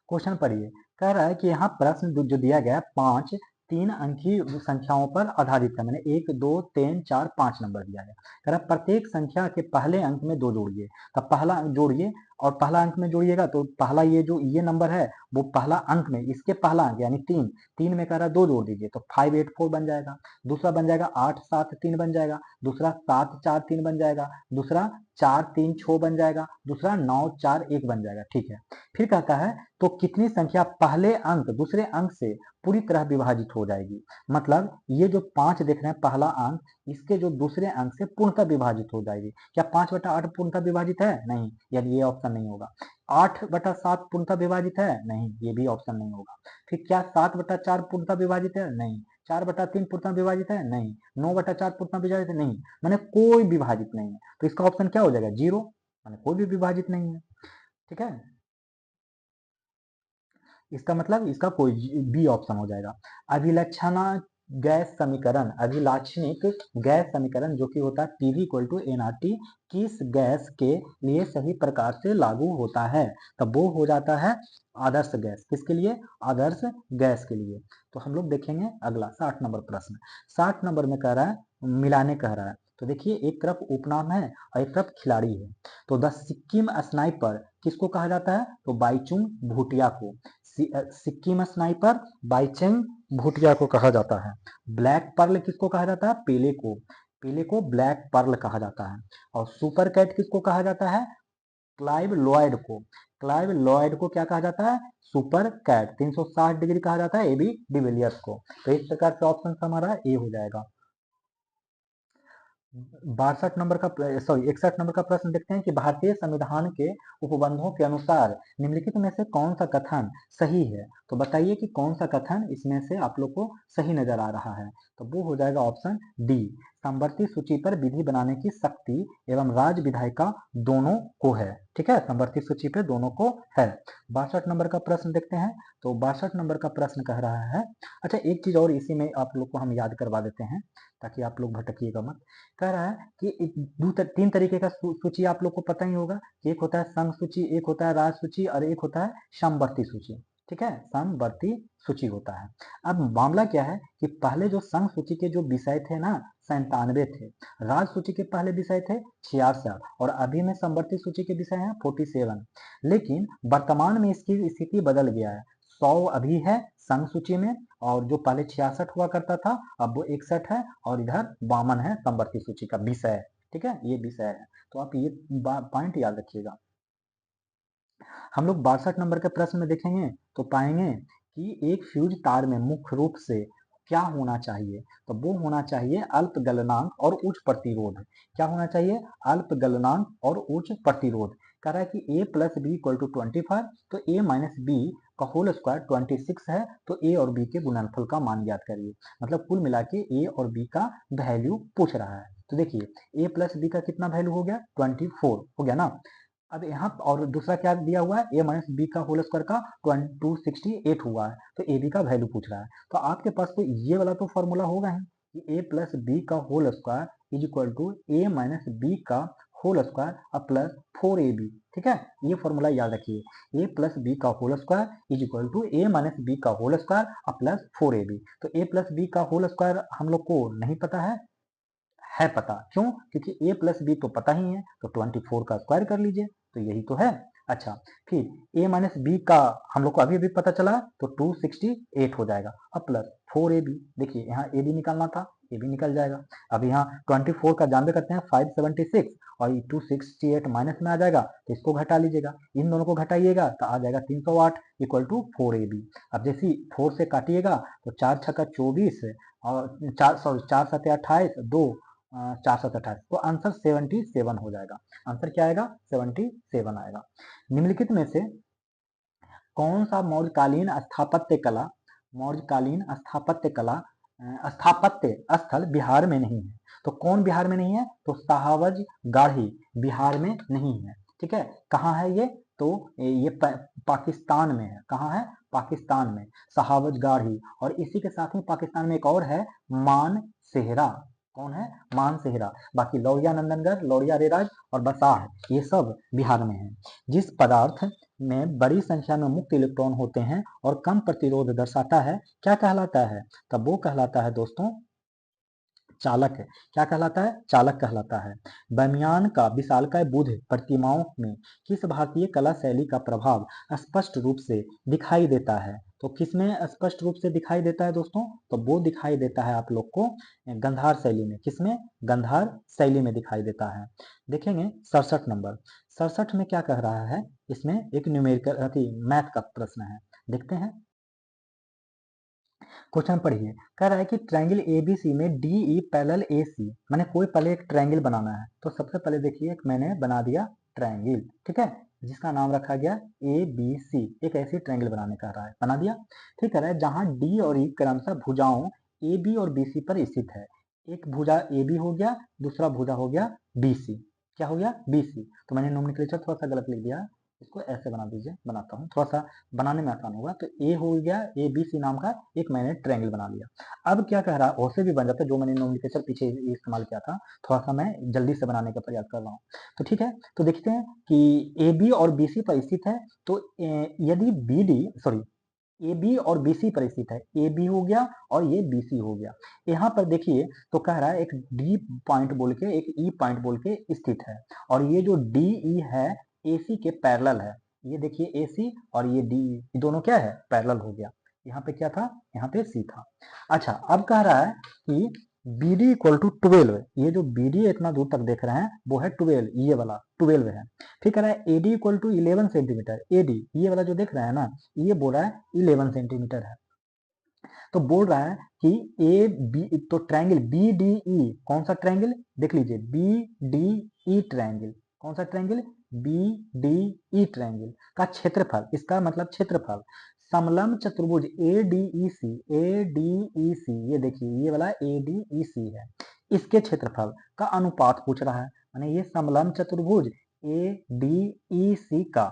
क्वेश्चन पढ़िए। कह रहा है कि यहाँ प्रश्न जो दिया गया है 5 3 अंकी संख्याओं पर आधारित है, मैंने 1 2 3 4 5 नंबर दिया गया। कह रहा है प्रत्येक संख्या के पहले अंक में 2 जोड़िए। तब पहला अंक जोड़िए, और पहला अंक में जोड़िएगा तो पहला ये जो ये नंबर है वो पहला अंक में, इसके पहला अंक यानी 3, 3 में कह रहा है 2 जोड़ दीजिए तो 584 बन जाएगा। दूसरा बन जाएगा 8 7 3 बन जाएगा। दूसरा 7 4 3 बन जाएगा। दूसरा 4 3 6 बन जाएगा। दूसरा 9 4 1 बन जाएगा। ठीक है, फिर कहता है तो कितनी संख्या पहले अंक दूसरे अंक से पूरी तरह विभाजित हो जाएगी। मतलब ये जो 5 देख रहे हैं पहला अंक, इसके जो दूसरे अंक से पूर्णतः विभाजित हो जाएगी। क्या 5/8 पूर्णतः विभाजित है, नहीं, यानी ये ऑप्शन नहीं होगा। 8/7 पूर्णतः विभाजित है, नहीं, ये भी ऑप्शन नहीं होगा। फिर क्या 7/4 पूर्णतः विभाजित है, नहीं। 4/3 पूर्णतः विभाजित है, नहीं। 9/4 पूर्णतः विभाजित है, नहीं। मैंने कोई विभाजित नहीं है, तो इसका ऑप्शन क्या हो जाएगा, 0, मैंने कोई भी विभाजित नहीं है। ठीक है, इसका मतलब इसका कोई बी ऑप्शन हो जाएगा। अभिलक्षणा गैस समीकरण, अभिलाक्षणिक गैस समीकरण जो कि होता है पीवी इक्वल टू एनआरटी, किस गैस के लिए सही प्रकार से लागू होता है। तब वो हो जाता है आदर्श गैस। किसके लिए, आदर्श गैस के लिए। तो हम लोग देखेंगे अगला 60 नंबर प्रश्न। 60 नंबर में कह रहा है, मिलाने कह रहा है। तो देखिए एक तरफ उपनाम है और एक तरफ खिलाड़ी है। तो द सिक्किम स्नाइपर किसको कहा जाता है, तो बाईचुंग भूटिया को। सिक्किम स्नाइपर बाईचुंग भूटिया को कहा जाता है। ब्लैक पर्ल किसको कहा जाता है, पेले को। पेले को ब्लैक पर्ल कहा जाता है। और सुपर कैट किसको कहा जाता है, क्लाइव लॉयड को। क्लाइव लॉयड को क्या कहा जाता है, सुपर कैट। 360 डिग्री कहा जाता है एबी डिविलियर्स को। तो इस प्रकार से ऑप्शन हमारा ए हो जाएगा। 62 नंबर का, सॉरी 61 नंबर का प्रश्न देखते हैं कि भारतीय संविधान के उपबंधों के अनुसार निम्नलिखित में से कौन सा कथन सही है। तो बताइए कि कौन सा कथन इसमें से आप लोग को सही नजर आ रहा है। तो वो हो जाएगा ऑप्शन डी, समवर्ती सूची पर विधि बनाने की शक्ति एवं राज विधायिका दोनों को है। ठीक है, समवर्ती सूची पे दोनों को है। 62 नंबर का प्रश्न देखते हैं। तो 62 नंबर का प्रश्न कह रहा है, अच्छा एक चीज और इसी में आप लोग को हम याद करवा देते हैं ताकि आप लोग भटकिएगा मत। कह रहा है कि तीन तरीके का सूची आप लोग को पता ही होगा कि एक होता है संघ सूची, एक होता है राज सूची और एक होता है समवर्ती सूची। ठीक है, समवर्ती सूची होता है। अब मामला क्या है कि पहले जो संघ सूची के जो विषय थे ना 97 थे, राज सूची के पहले विषय थे 66 और अभी में समवर्ती सूची के विषय हैं 47। लेकिन वर्तमान में इसकी स्थिति बदल गया है, 100 अभी है संघ सूची में और जो पहले 66 हुआ करता था अब वो 61 है और इधर 52 है समवर्ती सूची का विषय। ठीक है, ये विषय है, तो आप ये पॉइंट याद रखिएगा। हम लोग 62 नंबर के प्रश्न में देखेंगे तो पाएंगे कि एक फ्यूज तार में मुख्य रूप से क्या होना चाहिए, तो वो होना चाहिए अल्प गलनांक और उच्च प्रतिरोध। क्या होना चाहिए? अल्प गलनांक और उच्च प्रतिरोध। कह रहा है कि a plus b equal to 25, तो a माइनस बी का होल स्क्वायर 26 है, तो a और b के गुणनफल का मान ज्ञात करिए। मतलब कुल मिला के a और b का वैल्यू पूछ रहा है। तो देखिए a प्लस बी का कितना वैल्यू हो गया? 24 हो गया ना। अब यहाँ और दूसरा क्या दिया हुआ है? a माइनस बी का होल स्क्वायर का 268 हुआ है, तो ए बी का वैल्यू पूछ रहा है। तो आपके पास तो ये वाला तो फॉर्मूला होगा ही कि a प्लस बी का whole square is equal to a minus b का होल स्क्वायर प्लस 4ab। ठीक है, ये फॉर्मूला याद रखिए, a प्लस बी का whole square is equal to a minus b का होल स्क्वायर प्लस 4ab। तो a प्लस बी का होल स्क्वायर हम लोग को नहीं पता है पता। क्यों? क्योंकि a प्लस बी तो पता ही है, तो 24 का स्क्वायर कर लीजिए, तो यही तो है। अच्छा, फिर a माइनस बी का हम लोग को अभी पता चला तो 268 हो जाएगा अब प्लस 4ab। देखिए यहाँ a भी निकालना था, a भी निकल जाएगा। अब यहाँ 24 का जानबे करते हैं 576 और 268 माइनस में आ जाएगा, तो इसको घटा लीजिएगा, इन दोनों को घटाइएगा तो आ जाएगा 308 इक्वल टू 4ab। अब जैसे 4 से काटिएगा तो 4 छक्का 24 और 4 सत्ते 28, 2 4 7 28, तो आंसर 77 हो जाएगा। आंसर क्या आएगा? 77 आएगा। निम्नलिखित में से कौन सा मौर्यकालीन स्थापत्य स्थल बिहार में नहीं है? तो कौन बिहार में नहीं है? तो सहावज गाढ़ी बिहार में नहीं है। ठीक है, कहाँ है ये? तो ये पाकिस्तान में है। कहाँ है? पाकिस्तान में सहावज गाढ़ी। और इसी के साथ में पाकिस्तान में एक और है मानसेहरा। कौन है? मानसेहरा। बाकी लौरिया नंदनगढ़, लौरिया रेराज और बसाह ये सब बिहार में है। जिस पदार्थ में बड़ी संख्या में मुक्त इलेक्ट्रॉन होते हैं और कम प्रतिरोध दर्शाता है क्या कहलाता है? तब वो कहलाता है दोस्तों चालक है। क्या कहलाता है? चालक कहलाता है। बामियान का विशालकाय बुद्ध प्रतिमाओं में किस भारतीय कला शैली का प्रभाव स्पष्ट रूप से दिखाई देता है? तो किसमें स्पष्ट रूप से दिखाई देता है दोस्तों? तो वो दिखाई देता है आप लोग को गंधार शैली में। किसमें? गंधार शैली में दिखाई देता है। देखेंगे 67 नंबर। 67 में क्या कह रहा है? इसमें एक न्यूमेरिकल मैथ का प्रश्न है, देखते हैं। क्वेश्चन पढ़िए। कह रहा है कि ट्रायंगल एबीसी में डी ई पैरेलल ए सी, मैंने कोई पहले एक ट्रायंगल बनाना है। तो सबसे पहले देखिए मैंने बना दिया ट्रायंगल, ठीक है, जिसका नाम रखा गया ए बी सी। एक ऐसी ट्रायंगल बनाने का रहा है, बना दिया। ठीक है, जहां डी और ई क्रमशः भुजाओं ए बी और बी सी पर स्थित है। एक भुजा ए बी हो गया, दूसरा भुजा हो गया बी सी। क्या हो गया? B C. तो मैंने नोमेनक्लेचर थोड़ा सा गलत लिख दिया, इसको ऐसे बना दीजिए, बनाता हूँ, थोड़ा सा बनाने में आसान होगा। तो ए हो गया, ए बी सी नाम का एक मैंने ट्रायंगल बना लिया। अब क्या कह रहा है? और से भी बन जाता है, जो मैंने नोमेनक्लेचर पीछे इस्तेमाल किया था, थोड़ा सा मैं जल्दी से बनाने का प्रयास कर रहा हूँ। तो ठीक है, तो देखते हैं कि ए बी और बी सी पर स्थित है। तो यदि B D sorry A B और बी सी पर स्थित है, ए बी हो गया और ये बी सी हो गया। यहाँ पर देखिए तो कह रहा है एक डी पॉइंट बोल के एक ई पॉइंट बोल के स्थित है, और ये जो डी ई है ए सी के पैरेलल है। ये देखिए ए सी और ये डी ई, ये दोनों क्या है? पैरेलल हो गया। यहाँ पे क्या था? यहाँ पे सी था। अच्छा, अब कह रहा है कि बी डी इक्वल टू 12, ये जो बी डी इतना दूर तक देख रहे हैं वो है 12, ये वाला 12 है। ठीक है, AD equal to 11 centimetre. AD ये वाला जो देख रहे हैं ना, ये बोल रहा है 11 सेंटीमीटर है। तो बोल रहा है कि ए बी, तो ट्रायंगल बी डी ई, कौन सा ट्रायंगल? देख लीजिए, बी डी ई ट्रायंगल। कौन सा triangle? B D E triangle का क्षेत्रफल, इसका मतलब क्षेत्रफल समलंब चतुर्भुज A D E C, A D E सी, ये देखिए ये वाला ए डी ई सी है। इसके क्षेत्रफल का अनुपात पूछ रहा है, माने ये समलंब चतुर्भुज ADEC का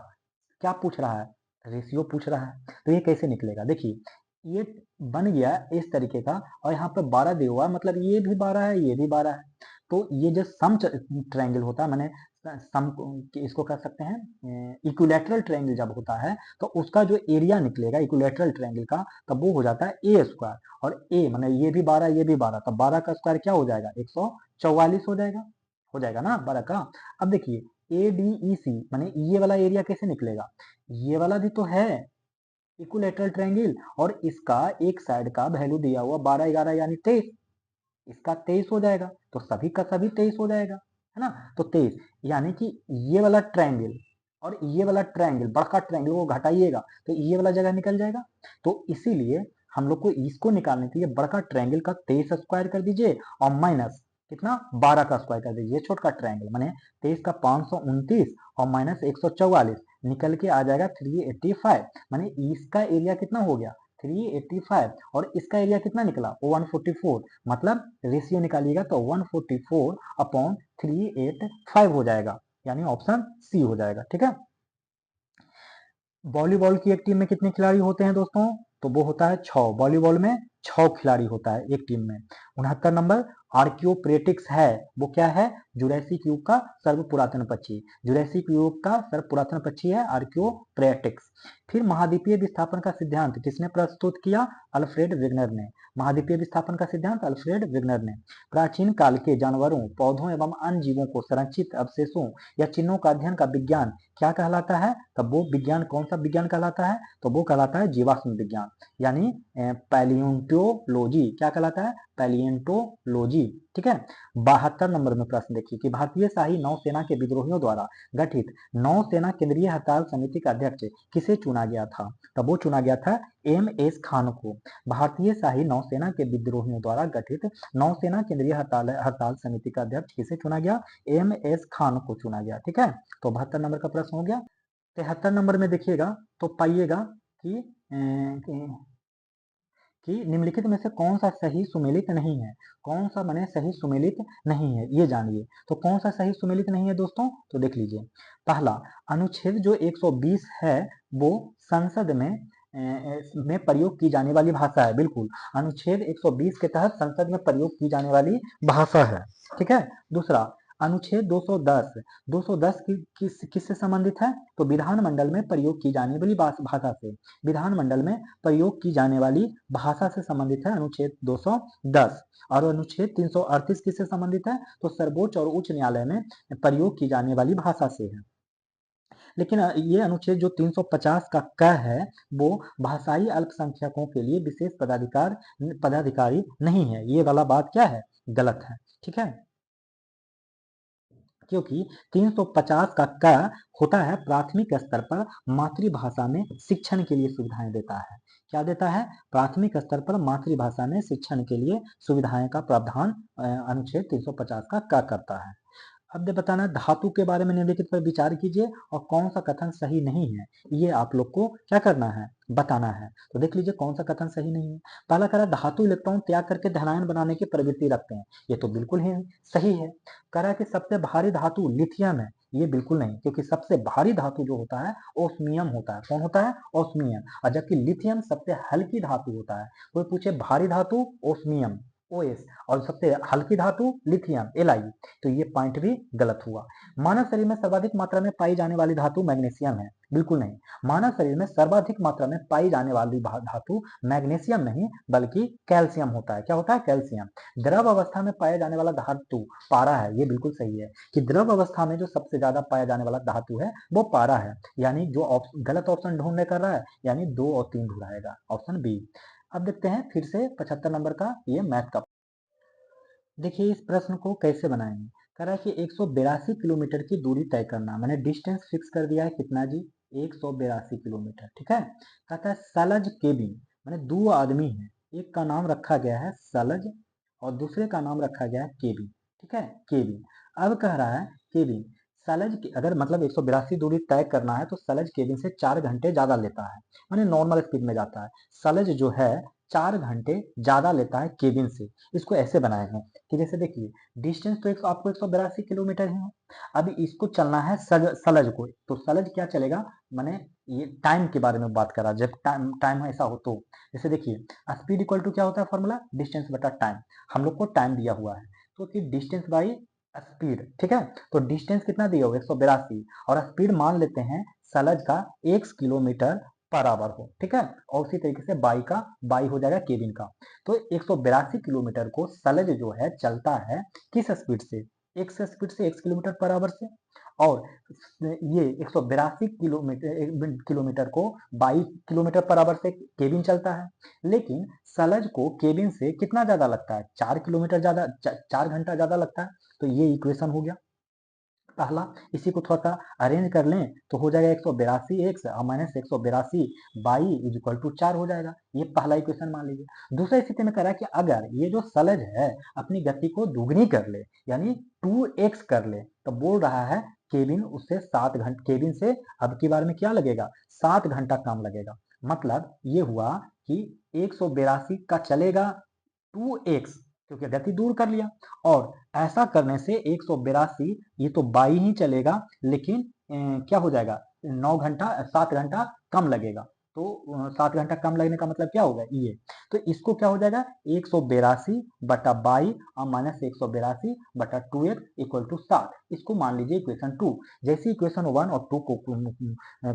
क्या पूछ रहा है, रेशियो पूछ रहा है। तो ये कैसे निकलेगा, देखिए ये बन गया इस तरीके का, और यहाँ पे 12 दिया हुआ है, मतलब ये भी 12 है, ये भी 12 है। तो ये जो सम ट्रायंगल होता है, माने सम इसको कह सकते हैं इक्विलैटरल ट्रायंगल जब होता है तो उसका जो एरिया निकलेगा इक्विलैटरल ट्रायंगल का, तब वो हो जाता है ए स्क्वायर। और ए माने ये भी 12 ये भी 12, तब 12 का स्क्वायर क्या हो जाएगा, 144 हो जाएगा ना 12 का। अब देखिए ADEC माने ये वाला एरिया कैसे निकलेगा, ये वाला भी तो है इक्विलैटरल ट्रायंगल, और इसका एक साइड का वैल्यू दिया हुआ 12 11 यानी 23, इसका 23 हो जाएगा, तो सभी का सभी 23 हो जाएगा, है ना। तो 23 यानी कि ये वाला ट्रायंगल और ये वाला ट्रायंगल, बड़का ट्रायंगल को घटाइएगा तो ये वाला जगह निकल जाएगा। तो इसीलिए हम लोग को इसको निकालने के लिए बड़का ट्रायंगल का 23 स्क्वायर कर दीजिए और माइनस कितना 12 का स्क्वायर कर दीजिए छोटका ट्रायंगल, माने 23 का 529 और माइनस 144, निकल के आ जाएगा 385, माने इसका एरिया कितना हो गया 385 और इसका एरिया कितना निकला 144, मतलब रेशियो निकालिएगा तो 144 अपॉन 385 हो जाएगा, यानी ऑप्शन सी हो जाएगा। ठीक है, वॉलीबॉल की एक टीम में कितने खिलाड़ी होते हैं दोस्तों, तो वो होता है 6, वॉलीबॉल में 6 खिलाड़ी होता है एक टीम में। 69 नंबर आर्कियोप्टेरिक्स है, वो क्या है, जुरैसिक युग का सर्व पुरातन पक्षी, जुरैसिक युग का सर्व पुरातन पक्षी है आर्कियोप्टेरिक्स। फिर महाद्वीपीय विस्थापन का सिद्धांत किसने प्रस्तुत किया, अल्फ्रेड वेगनर ने। महाद्वीपीय विस्थापन का सिद्धांत अल्फ्रेड वेगनर ने। प्राचीन काल के जानवरों, पौधों एवं अन्य जीवों को संरक्षित अवशेषों या चिन्हों का अध्ययन का विज्ञान क्या कहलाता है, तब वो विज्ञान कौन सा विज्ञान कहलाता है, तो वो कहलाता है जीवाश्म विज्ञान, यानी पैलियोंटोलॉजी। क्या कहलाता है, पैलियोंटोलॉजी। ठीक है, 72 नंबर में प्रश्न देखिए कि भारतीय शाही नौसेना के विद्रोहियों द्वारा गठित नौसेना केंद्रीय हड़ताल समिति का अध्यक्ष किसे चुना गया था, तब वो चुना गया था MS खान को। भारतीय शाही नौसेना के विद्रोहियों द्वारा गठित नौसेना केंद्रीय हड़ताल समिति का अध्यक्ष किसे चुना गया, MS खान को चुना गया। ठीक है, तो 72 नंबर का प्रश्न हो गया। 73 नंबर में देखिएगा तो पाइएगा कि निम्नलिखित में से कौन सा सही सुमेलित नहीं है, कौन सा माने सही सुमेलित नहीं है, ये जानिए। तो कौन सा सही सुमेलित नहीं है दोस्तों, तो देख लीजिए। पहला, अनुच्छेद जो 120 है वो संसद में प्रयोग की जाने वाली भाषा है, बिल्कुल अनुच्छेद 120 के तहत संसद में प्रयोग की जाने वाली भाषा है। ठीक है, दूसरा अनुच्छेद 210 किससे संबंधित है, तो विधानमंडल में प्रयोग की जाने वाली भाषा से, विधानमंडल में प्रयोग की जाने वाली भाषा से संबंधित है अनुच्छेद 210। और अनुच्छेद 338 किससे संबंधित है, तो सर्वोच्च और उच्च न्यायालय में प्रयोग की जाने वाली भाषा से है। लेकिन ये अनुच्छेद जो 350 का क है वो भाषाई अल्पसंख्यकों के लिए विशेष पदाधिकारी नहीं है, ये वाला बात क्या है, गलत है। ठीक है, क्योंकि 350 का क होता है प्राथमिक स्तर पर मातृभाषा में शिक्षण के लिए सुविधाएं देता है। क्या देता है, प्राथमिक स्तर पर मातृभाषा में शिक्षण के लिए सुविधाएं का प्रावधान अनुच्छेद 350 का क करता है। अब ये बताना धातु के बारे में निम्नलिखित पर विचार कीजिए और कौन सा कथन सही नहीं है, ये आप लोग को क्या करना है, बताना है। तो देख लीजिए कौन सा कथन सही नहीं है। पहला कह रहा है धातु इलेक्ट्रॉन त्याग करके धनायन बनाने की प्रवृत्ति रखते हैं, ये तो बिल्कुल ही सही है। कह रहा है कि सबसे भारी धातु लिथियम है, ये बिल्कुल नहीं, क्योंकि सबसे भारी धातु जो होता है ओस्मियम होता है। कौन होता है, ओस्मियम। और जबकि लिथियम सबसे हल्की धातु होता है। कोई पूछे भारी धातु ओस्मियम OS और सबसे हल्की धातु लिथियम LI, तो ये पॉइंट भी गलत हुआ। मानव शरीर में सर्वाधिक मात्रा में पाई जाने वाली धातु मैग्नीशियम है, बिल्कुल नहीं। मानव शरीर में सर्वाधिक मात्रा में पाई जाने वाली धातु मैग्नीशियम नहीं बल्कि कैल्शियम होता है। क्या होता है, कैल्शियम। द्रव अवस्था में पाया जाने वाला धातु पारा है, ये बिल्कुल सही है कि द्रव अवस्था में जो सबसे ज्यादा पाया जाने वाला धातु है वो पारा है, यानी जो गलत ऑप्शन ढूंढने कर रहा है, यानी 2 और 3 ढूंढाएगा, ऑप्शन बी। अब देखते हैं फिर से 75 नंबर का ये मैथ का। देखिए इस प्रश्न को कैसे बनाएंगे। कह रहा है कि 182 किलोमीटर की दूरी तय करना, मैंने डिस्टेंस फिक्स कर दिया है कितना जी, 182 किलोमीटर। ठीक है, कहता है सलज केबिन, मैंने 2 आदमी है, एक का नाम रखा गया है सलज और दूसरे का नाम रखा गया है केबिन। ठीक है, केबिन। अब कह रहा है केबिन सलज की अगर मतलब 182 दूरी तय करना है तो सलज केबिन से 4 घंटे ज्यादा लेता है, माने नॉर्मल स्पीड में जाता है। सलज जो है 4 घंटे ज्यादा लेता है केबिन से। इसको ऐसे बनाए हैं कि जैसे देखिए डिस्टेंस तो आपको 182 किलोमीटर ही है। अभी इसको चलना है सलज को, तो सलज क्या चलेगा, माने ये टाइम के बारे में बात कर रहा है, जब टाइम टाइम ऐसा हो तो जैसे देखिए स्पीड इक्वल टू क्या होता है फॉर्मूला, डिस्टेंस बटा टाइम। हम लोग को टाइम दिया हुआ है तो फिर डिस्टेंस बाई स्पीड, ठीक है। तो डिस्टेंस कितना दिया होगा 182, और स्पीड मान लेते हैं सलज का 1 किलोमीटर पर आवर हो, ठीक है। और उसी तरीके से बाई हो जाएगा केबिन का। तो 182 किलोमीटर को सलज जो है चलता है किस स्पीड से, एक्स स्पीड से, 1 किलोमीटर पर आवर से। और ये 182 किलोमीटर को 22 किलोमीटर पर आवर से केबिन चलता है। लेकिन सलज को केबिन से कितना ज्यादा लगता है, 4 किलोमीटर ज्यादा, 4 घंटा ज्यादा लगता है। तो ये इक्वेशन हो गया पहला। इसी को थोड़ा सा अरेंज कर लें तो हो जाएगा 182 x minus 182 y is equal to 4 हो जाएगा। ये पहला इक्वेशन मान लीजिए। दूसरा स्थिति में कह रहा है कि अगर ये जो सलज है अपनी गति को दुगनी कर ले, यानी 2x कर ले, तो बोल रहा है केबिन उससे 7 घंटे, केबिन से अब की बार में क्या लगेगा, 7 घंटा कम लगेगा। मतलब ये हुआ कि 182 का चलेगा 2x, क्योंकि गति दूर कर लिया। और ऐसा करने से 182 ये तो बाई ही चलेगा, लेकिन क्या हो जाएगा, 9 घंटा 7 घंटा कम लगेगा। तो 7 घंटा कम लगने का मतलब क्या होगा ये, तो इसको क्या हो जाएगा 182 बटा बाई और माइनस 182 बटा 2x इक्वल टू 7। इसको मान लीजिए इक्वेशन 2। जैसे इक्वेशन 1 और 2 को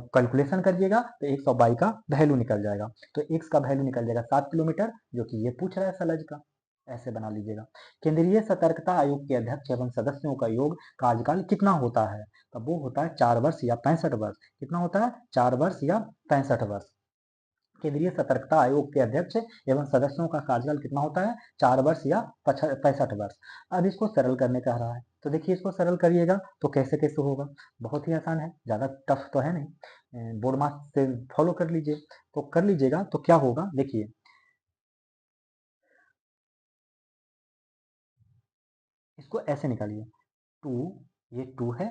कैलकुलेशन करिएगा तो 122 का वैल्यू निकल जाएगा। तो x का वैल्यू निकल जाएगा 7 किलोमीटर, जो कि ये पूछ रहा है सलज का। ऐसे बना लीजिएगा। केंद्रीय सतर्कता आयोग के अध्यक्ष एवं सदस्यों का योग कार्यकाल कितना होता है, तो वो होता है 4 वर्ष या 65 वर्ष। कितना होता है, 4 वर्ष या 65 वर्ष। केंद्रीय सतर्कता आयोग के अध्यक्ष एवं सदस्यों का कार्यकाल कितना होता है, 4 वर्ष या 65 वर्ष। अब इसको सरल करने कह रहा है, तो देखिए इसको सरल करिएगा तो कैसे कैसे होगा, बहुत ही आसान है, ज्यादा टफ तो है नहीं। बोर्ड मार्क्स से फॉलो कर लीजिए, तो कर लीजिएगा तो क्या होगा देखिए। इसको ऐसे निकालिए, टू, ये टू है,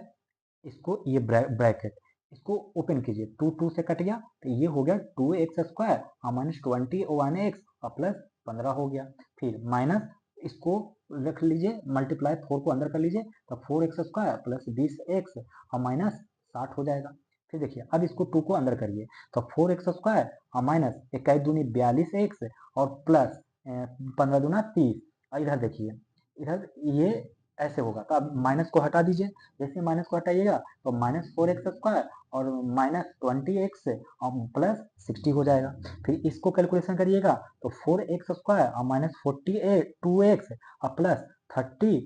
इसको ये ब्रैकेट, इसको ओपन कीजिए, टू टू से कट गया तो ये हो गया 2x² और माइनस 21x और प्लस 15 हो गया। फिर माइनस इसको रख लीजिए, मल्टीप्लाई 4 को अंदर कर लीजिए तो 4x² प्लस 20x और माइनस 60 हो जाएगा। फिर देखिए अब इसको 2 को अंदर करिए तो 4x² और माइनस 21 दूनी 42x और प्लस 15 दूना 30। और इधर देखिए, इधर ये ऐसे होगा तो अब माइनस को हटा दीजिए। जैसे माइनस को हटाइएगा तो -4x² और -20x और प्लस 60 हो जाएगा। फिर इसको कैलकुलेशन करिएगा तो 4x² और -42x और प्लस 30,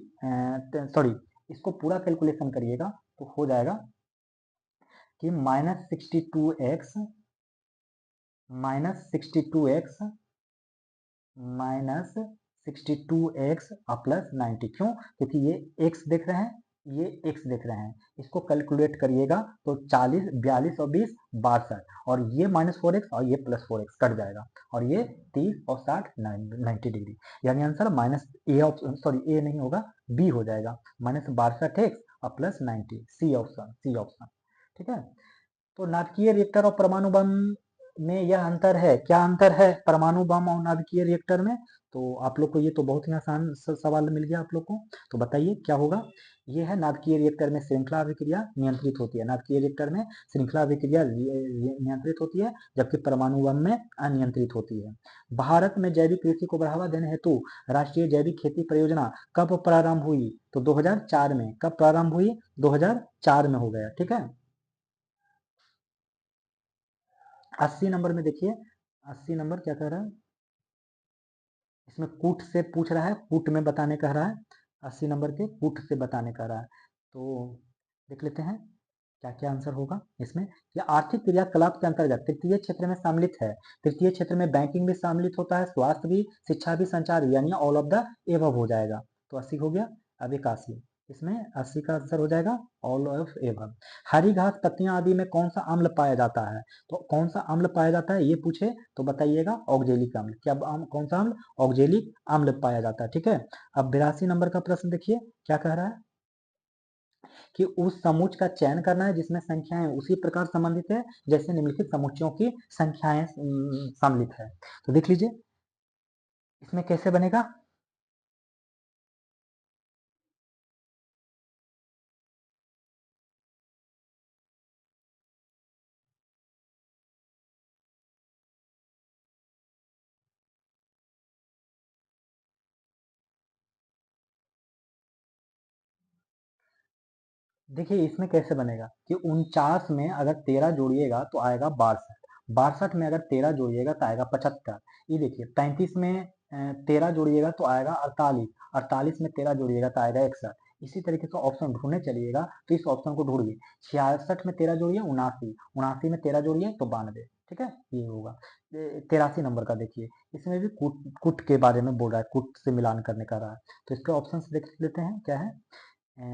सॉरी, इसको पूरा कैलकुलेशन करिएगा तो हो जाएगा कि -62x माइनस 62x और प्लस 90। क्यों, क्योंकि ये x देख रहे हैं, ये x देख रहे हैं। इसको कैलकुलेट करिएगा तो 40, 42 और 20 62, और ये -4x और ये +4x कट जाएगा, और ये 30 और 60 90 डिग्री। यानी answer minus A option, sorry A नहीं होगा, बी हो जाएगा, -62x और plus 90, C option, C option. ठीक है। तो नाभिकीय रिएक्टर और परमाणु बम में यह अंतर है, क्या अंतर है परमाणु बम और नाभिकीय रिएक्टर में, तो आप लोग को ये तो बहुत ही आसान सवाल मिल गया आप लोग को। तो बताइए क्या होगा। ये है नाभिकीय रिएक्टर में श्रृंखला अभिक्रिया नियंत्रित होती है, नाभिकीय रिएक्टर में श्रृंखला अभिक्रिया नियंत्रित होती है, जबकि परमाणु बम में अनियंत्रित होती है। भारत में जैविक कृषि को बढ़ावा देने हेतु राष्ट्रीय जैविक खेती परियोजना कब प्रारंभ हुई, तो 2004 में। कब प्रारंभ हुई, 2004 में हो गया। ठीक है। 80 नंबर में देखिए, 80 नंबर क्या कह रहा है, इसमें कूट से पूछ रहा है, कूट में बताने कह रहा है, 80 नंबर के कूट से बताने कह रहा है। तो देख लेते हैं क्या क्या आंसर होगा इसमें। यह आर्थिक क्रियाकलाप के अंतर्गत तृतीय क्षेत्र में सम्मिलित है। तृतीय क्षेत्र में बैंकिंग भी सम्मिलित होता है, स्वास्थ्य भी, शिक्षा भी, संचार भी, यानी ऑल ऑफ द एबव हो जाएगा। तो 80 हो गया। अब 81, इसमें 80 का आंसर हो जाएगा ऑल ऑफ एबव। हरी घास पत्तियां आदि में कौन सा अम्ल पाया जाता है, तो कौन सा अम्ल पाया जाता है ये पूछे तो बताइएगा ऑक्जेलिक अम्ल। क्या कौन सा अम्ल, ऑक्जेलिक अम्ल पाया जाता है। ठीक है। अब 82 नंबर का प्रश्न देखिए क्या कह रहा है। कि उस समुच्चय का चयन करना है जिसमें संख्याएं उसी प्रकार संबंधित है जैसे निम्नलिखित समुच्चयों की संख्याएं सम्मिलित है। तो देख लीजिए इसमें कैसे बनेगा। देखिए इसमें कैसे बनेगा कि 49 में अगर 13 जोड़िएगा तो आएगा 62, 62 में अगर 13 जोड़िएगा तो आएगा 75। ये देखिए 35 में 13 जोड़िएगा तो आएगा 48, 48 में 13 जोड़िएगा तो आएगा 61। इसी तरीके से ऑप्शन ढूंढने चलिएगा तो इस ऑप्शन को ढूंढिए। 66 में 13 जोड़िए 79, 79 में 13 जोड़िए तो 92। ठीक है, ये होगा 83 नंबर का। देखिए इसमें भी कुट कुट के बारे में बोल रहा है, कुट से मिलान करने का रहा है। तो इसके ऑप्शन देख लेते हैं क्या है। अ, अ,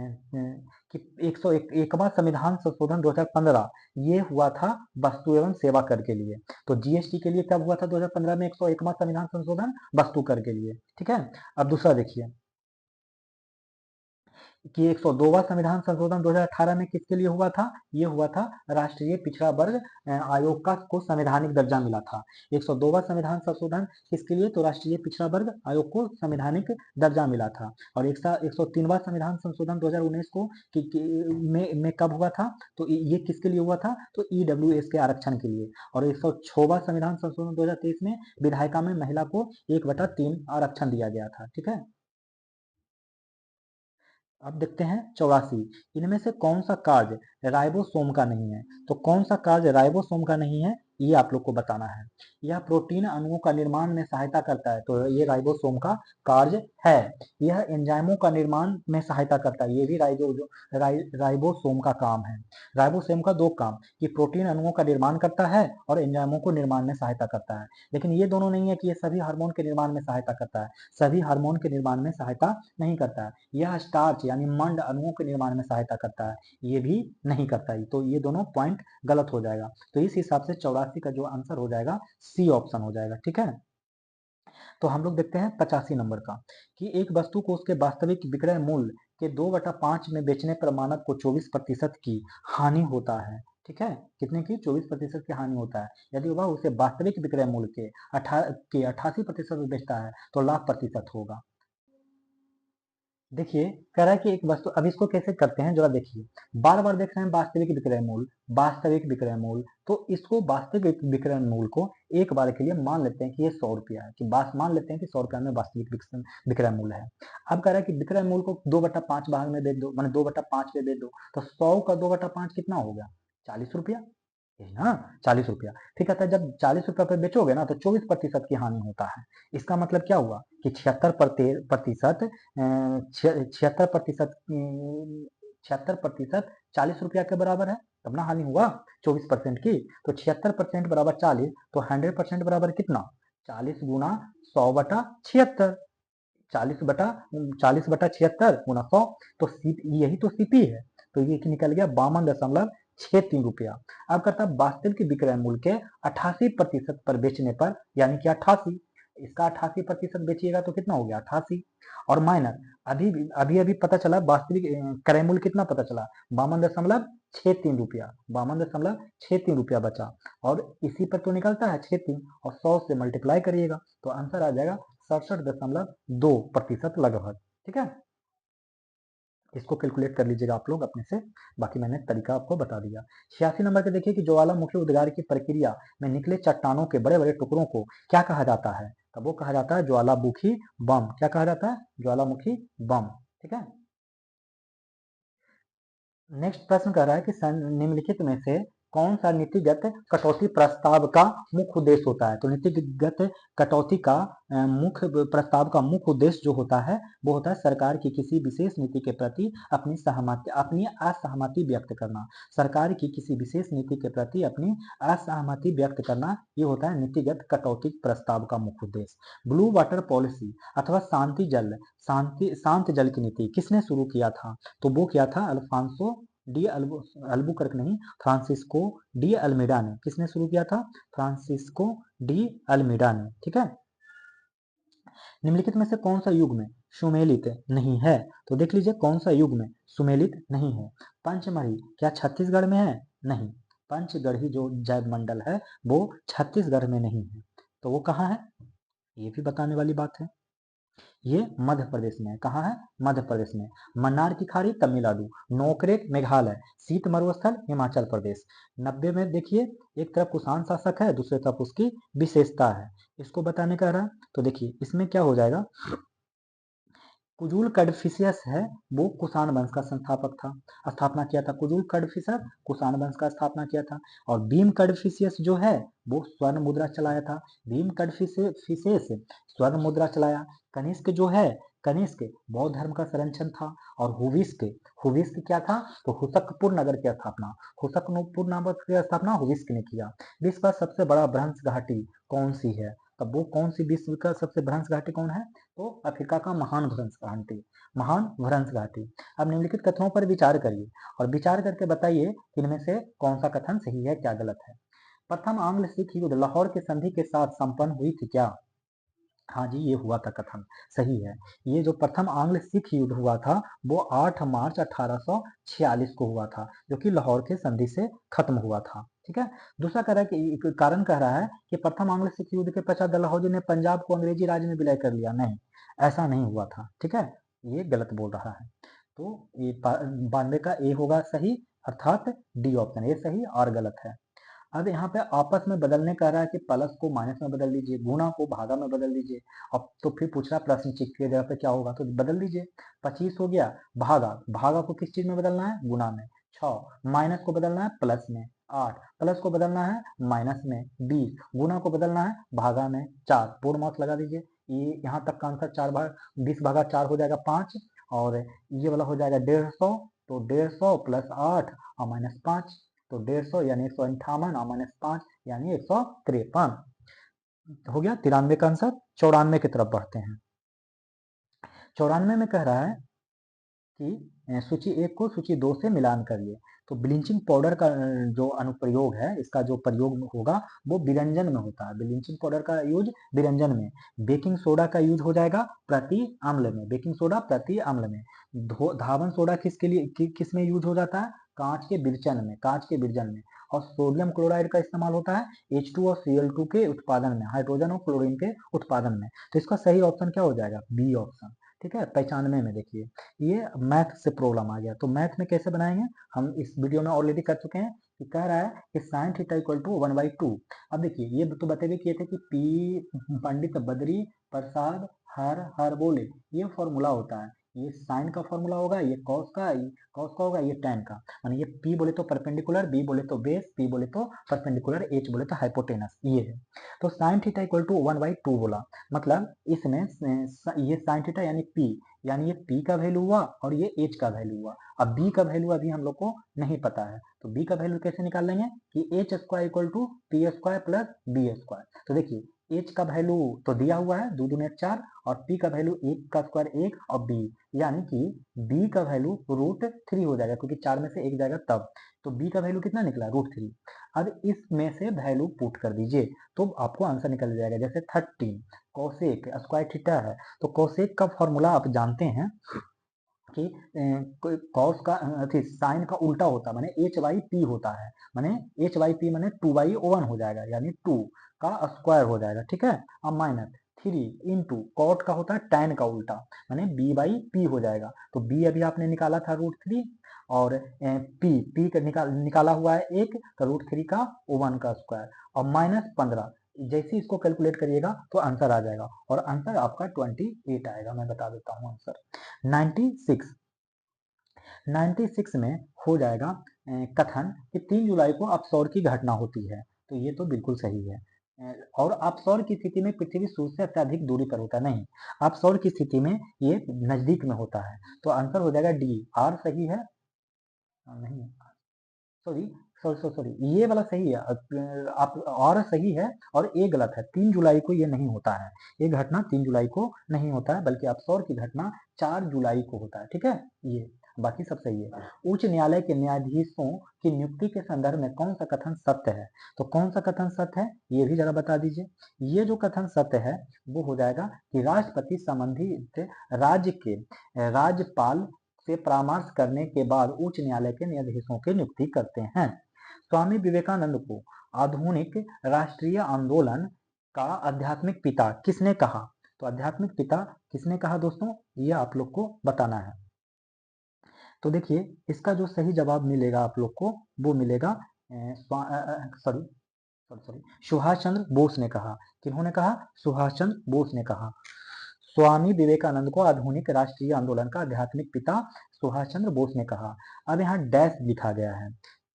कि 101वां संविधान संशोधन 2015 ये हुआ था वस्तु एवं सेवा कर के लिए। तो जीएसटी के लिए कब हुआ था 2015 में 101वां संविधान संशोधन वस्तु कर के लिए। ठीक है, अब दूसरा देखिए कि 102वां संविधान संशोधन 2018 में किसके लिए हुआ था। ये हुआ था राष्ट्रीय पिछड़ा वर्ग आयोग का को संवैधानिक दर्जा मिला था। 102वां संविधान संशोधन किसके लिए, तो राष्ट्रीय पिछड़ा वर्ग आयोग को संवैधानिक दर्जा मिला था। और 103वां संविधान संशोधन 2019 को में कब हुआ था, तो ये किसके लिए हुआ था, तो ईडब्ल्यूएस के आरक्षण के लिए। और 106वां संविधान संशोधन 2023 में विधायिका में महिला को 1/3 आरक्षण दिया गया था। ठीक है, अब देखते हैं 84, इनमें से कौन सा कार्य राइबोसोम का नहीं है। तो कौन सा कार्य राइबोसोम का नहीं है ये आप लोग को बताना है। यह प्रोटीन अणुओं का निर्माण में सहायता करता है, तो ये राइबोसोम का कार्य है। यह एंजाइमों का निर्माण में सहायता करता है, ये भी राइबोसोम का काम है। राइबोसोम का दो काम कि प्रोटीन अणुओं का निर्माण करता है और एंजाइमों को निर्माण में सहायता करता है। लेकिन ये दोनों नहीं है कि ये सभी हार्मोन के निर्माण में सहायता करता है, सभी हार्मोन के निर्माण में सहायता नहीं करता है। यह स्टार्च यानी मंड अणुओं के निर्माण में सहायता करता है, ये भी नहीं करता है। तो ये दोनों पॉइंट गलत हो जाएगा। तो इस हिसाब से 84 का जो आंसर हो जाएगा सी ऑप्शन हो जाएगा। ठीक है, तो हम लोग देखते हैं 85 नंबर का कि एक वस्तु को उसके वास्तविक विक्रय मूल्य के 2/5 में बेचने पर मानक को 24% की हानि होता है। ठीक है, कितने की, 24% की हानि होता है। यदि वह उसे वास्तविक विक्रय मूल्य के 88% में बेचता है तो लाभ प्रतिशत होगा। देखिए कह रहा है कि एक वस्तु, अब इसको कैसे करते हैं जरा देखिए। बार बार देख रहे हैं वास्तविक विक्रय मूल्य, वास्तविक विक्रय मूल्य। तो इसको वास्तविक विक्रय मूल्य को एक बार के लिए मान लेते हैं कि ये 100 रुपया है, कि बात मान लेते हैं कि 100 रुपया में वास्तविक विक्रय मूल्य है। अब कह रहा है कि विक्रय मूल्य को 2/5 भाग में बेच दो, मैंने 2/5 पे बेच दो। तो 100 का 2/5 कितना हो गया, 40 रुपया। यही ना, 40 रुपया। ठीक है, तो जब 40 रुपया पे बेचोगे ना तो 24% की हानि होता है। इसका मतलब क्या हुआ कि 76%, 76% 40 रुपया के बराबर है, तब ना हानि हुआ 24% की। तो 76% बराबर 40, तो 100% बराबर कितना, 40 गुना 100/76, 40/76 गुना 100। तो यही तो सीपी है। तो ये निकल गया 52.63 रुपया। अब करता है वास्तविक विक्रय मूल्य के 88% पर बेचने पर, यानी कि 88, इसका 88% बेचिएगा तो कितना हो गया 88। और माइनस अभी अभी अभी पता चला वास्तविक क्रय मूल्य कितना पता चला, 52.63 रुपया, 52.63 रुपया बचा। और इसी पर तो निकलता है 63, और 100 से मल्टीप्लाई करिएगा तो आंसर आ जाएगा 67.2% लगभग। ठीक है, इसको कैलकुलेट कर लीजिएगा आप लोग अपने से, बाकी मैंने तरीका आपको बता दिया। 86 नंबर के देखिए कि ज्वालामुखी उद्गार की प्रक्रिया में निकले चट्टानों के बड़े बड़े टुकड़ों को क्या कहा जाता है, तो वो कहा जाता है ज्वालामुखी बम। क्या कहा जाता है, ज्वालामुखी बम। ठीक है, नेक्स्ट प्रश्न कह रहा है कि निम्नलिखित में से कौन सा नीतिगत कटौती प्रस्ताव का मुख्य उद्देश्य होता है। तो नीतिगत कटौती का मुख्य प्रस्ताव का मुख्य उद्देश्य जो होता है वो होता है सरकार की किसी विशेष नीति के प्रति अपनी असहमति व्यक्त करना। सरकार की किसी विशेष नीति के प्रति अपनी असहमति व्यक्त करना, ये होता है नीतिगत कटौती प्रस्ताव का मुख्य उद्देश्य। ब्लू वाटर पॉलिसी अथवा शांत जल की नीति किसने शुरू किया था, तो वो किया था अल्फांसो डी अल्बुकर्क नहीं, फ्रांसिस्को डी अल्मीडा ने। किसने शुरू किया था, फ्रांसिस्को डी अल्मीडा ने। ठीक है, निम्नलिखित में से कौन सा युग्म सुमेलित नहीं है? तो देख लीजिए कौन सा युग्म सुमेलित नहीं है। पंचमढ़ी क्या छत्तीसगढ़ में है? नहीं, पंचगढ़ी जो जैव मंडल है वो छत्तीसगढ़ में नहीं है। तो वो कहाँ है? ये भी बताने वाली बात है। ये मध्य प्रदेश में है। कहाँ है? मध्य प्रदेश में। मन्नार की खाड़ी तमिलनाडु, नोकरेक मेघालय, शीत मरुस्थल हिमाचल प्रदेश। 90 में देखिए एक तरफ कुषाण शासक है, दूसरी तरफ उसकी विशेषता है, इसको बताने का रहा। तो देखिए इसमें क्या हो जाएगा, कुजूल कैडफिशियस है वो कुषाण वंश का संस्थापक था, स्थापना किया था। कुजूल कैडफिशियस कुषाण वंश का स्थापना किया था। और भीम कैडफिशियस जो है वो स्वर्ण मुद्रा चलाया था। भीम कैडफिशियस स्वर्ण मुद्रा चलाया। कनिष्क जो है, कनिष्क बौद्ध धर्म का संरक्षण था। और हुविस्क क्या था? तो हुसकपुर नगर की स्थापना, हुसकपुर नगर की स्थापना हुविस्क ने किया। विश्व का सबसे बड़ा भ्रंश घाटी कौन सी है? तब वो कौन सी विश्व का सबसे भ्रंश घाटी कौन है? तो अफ्रीका का महान भ्रंश घाटी, महान भ्रंश घाटी। अब निम्नलिखित कथनों पर विचार करिए और विचार करके बताइए कि इनमें से कौन सा कथन सही है, क्या गलत है। प्रथम आंग्ल सिख युद्ध लाहौर की संधि के साथ संपन्न हुई थी क्या? हाँ जी, ये हुआ था, कथन सही है। ये जो प्रथम आंग्ल सिख युद्ध हुआ था वो 8 मार्च 1846 को हुआ था, जो कि लाहौर के संधि से खत्म हुआ था। ठीक है। दूसरा कह रहा है कि कारण कह रहा है कि प्रथम आंग्ल सिख युद्ध के पश्चात डलहौजी ने पंजाब को अंग्रेजी राज में विलय कर लिया। नहीं, ऐसा नहीं हुआ था। ठीक है, ये गलत बोल रहा है। तो ये 92 का ए होगा सही, अर्थात डी ऑप्शन ये सही और गलत है। अब यहाँ पे आपस में बदलने कह रहा है कि प्लस को माइनस में बदल दीजिए, गुणा को भागा में बदल दीजिए। अब तो फिर पूछ रहा है प्रश्न चिन्ह की जगह पे क्या होगा, तो बदल दीजिए। 25 हो गया, भागा, भागा को किस चीज में बदलना है? गुणा में। 6 माइनस को बदलना है प्लस में। 8 प्लस को बदलना है माइनस में। 20 गुणा को बदलना है भागा में। 4 पूर्ण मार्क्स लगा दीजिए। ये यहाँ तक का आंसर 4 भाग 20 भागा 4 हो जाएगा 5, और ये वाला हो जाएगा 150। तो 150 प्लस 8 और माइनस 5, तो 150 यानी 158 और माइनस 5 यानी 153 हो गया। 93 का आंसर। 94 की तरफ बढ़ते हैं। 94 में कह रहा है कि सूची 1 को सूची 2 से मिलान करिए। तो ब्लीचिंग पाउडर का जो अनुप्रयोग है, इसका जो प्रयोग होगा वो विरंजन में होता है। ब्लीचिंग पाउडर का यूज विरंजन में। बेकिंग सोडा का यूज हो जाएगा प्रति अम्ल में, बेकिंग सोडा प्रति अम्ल में। धावन सोडा किसके लिए किस में यूज हो जाता है? कांच के बिरचन में, कांच के बिरजन में। और सोडियम क्लोराइड का इस्तेमाल होता है H2 और Cl2 के उत्पादन में, हाइड्रोजन और क्लोरीन के उत्पादन में। तो इसका सही ऑप्शन क्या हो जाएगा? B option. ठीक है। 95 में देखिए ये मैथ से प्रॉब्लम आ गया, तो मैथ में कैसे बनाएंगे हम इस वीडियो में ऑलरेडी कर चुके हैं। कि कह रहा है कि साइन थीटा इक्वल टू 1/2। अब देखिए ये तो बतेबे किए थे कि पी पंडित बद्री प्रसाद हर बोले, ये फॉर्मूला होता है। ये साइन का फॉर्मूला होगा, ये कॉस का होगा, ये टैन का। माने ये पी बोले तो परपेंडिकुलर, बी बोले तो बेस, पी बोले तो परपेंडिकुलर, एच बोले तो हाइपोटेनस, ये है। तो साइन थीटा इक्वल टू 1/2 बोला, मतलब इसमें ये साइन थीटा यानी पी, यानी ये p का वैल्यू हुआ और ये h का वैल्यू हुआ। अब b का वैल्यू अभी हम लोग को नहीं पता है, तो b का वैल्यू कैसे निकाल लेंगे कि h square equal to p square plus b square. तो देखिए h का वैल्यू तो दिया हुआ है 2 दूनी 4, और p का वैल्यू 1 का स्क्वायर 1 और b, यानी कि b का वैल्यू √3 हो जाएगा, क्योंकि 4 में से 1 जाएगा तब। तो b का वैल्यू कितना निकला? √3। अब इसमें से वैल्यू पुट कर दीजिए तो आपको आंसर निकल जाएगा। जैसे 13 कोसेक स्क्वायर थीटा है, तो कोसेक का फॉर्मूला आप जानते हैं कि कॉस का साइन का उल्टा होता है, माने h/p होता है। माने h/p माने 2/1 हो जाएगा, यानी 2 का स्क्वायर हो जाएगा। ठीक है। अब माइनस 3 इंटू कॉट का होता है tan का उल्टा, माने b/p हो जाएगा। तो b अभी आपने निकाला था √3, और p का निकाला हुआ है 1, तो √3 का 1 का स्क्वायर, और माइनस 15। जैसे इसको कैलकुलेट करिएगा तो आंसर आ जाएगा, और आंसर आपका 28 आएगा। मैं बता देता हूँ आंसर 96। 96 में हो जाएगा कथन कि 3 जुलाई को अपसौर की घटना होती है। तो ये तो बिल्कुल सही है। और अपसौर की स्थिति में पृथ्वी सूर्य से अत्यधिक दूरी पर होता नहीं, अपसौर की स्थिति में ये नजदीक में होता है। तो आंसर हो जाएगा डी, आर सही है। नहीं, सॉरी सॉरी सॉरी सॉरी, ये वाला सही है। आप और सही है और ए गलत है। 3 जुलाई को ये नहीं होता है, ये घटना 3 जुलाई को नहीं होता है, बल्कि अपसौर की घटना 4 जुलाई को होता है। ठीक है। ये बाकी सब सही है। उच्च न्यायालय के न्यायाधीशों की नियुक्ति के संदर्भ में कौन सा कथन सत्य है? तो कौन सा कथन सत्य है ये भी जरा बता दीजिए। ये जो कथन सत्य है वो हो जाएगा कि राष्ट्रपति संबंधित राज्य के राज्यपाल से परामर्श करने के बाद उच्च न्यायालय के न्यायाधीशों की नियुक्ति करते हैं। स्वामी विवेकानंद को आधुनिक राष्ट्रीय आंदोलन का आध्यात्मिक पिता किसने कहा? तो आध्यात्मिक पिता किसने कहा दोस्तों, ये आप लोग को बताना है। तो देखिए इसका जो सही जवाब मिलेगा आप लोग को वो मिलेगा sorry sorry sorry Subhash Chandra Bose ने कहा। किन्होंने कहा? सुभाष चंद्र बोस ने कहा। स्वामी विवेकानंद को आधुनिक राष्ट्रीय आंदोलन का आध्यात्मिक पिता सुभाष चंद्र बोस ने कहा। अब यहाँ डैश लिखा गया है,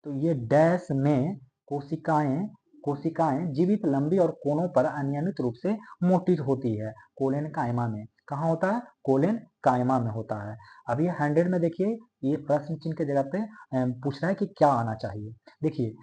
तो ये डैश में कोशिकाएं कोशिकाएं जीवित लंबी और कोनों पर अनियमित रूप से मोटित होती है। कोलेन कायमा में कहाँ होता है? कोलेन कायमा में होता है। अब ये 100 में देखिए ये प्रश्न चिन्ह के जगह पे पूछ रहा है कि क्या आना चाहिए। देखिए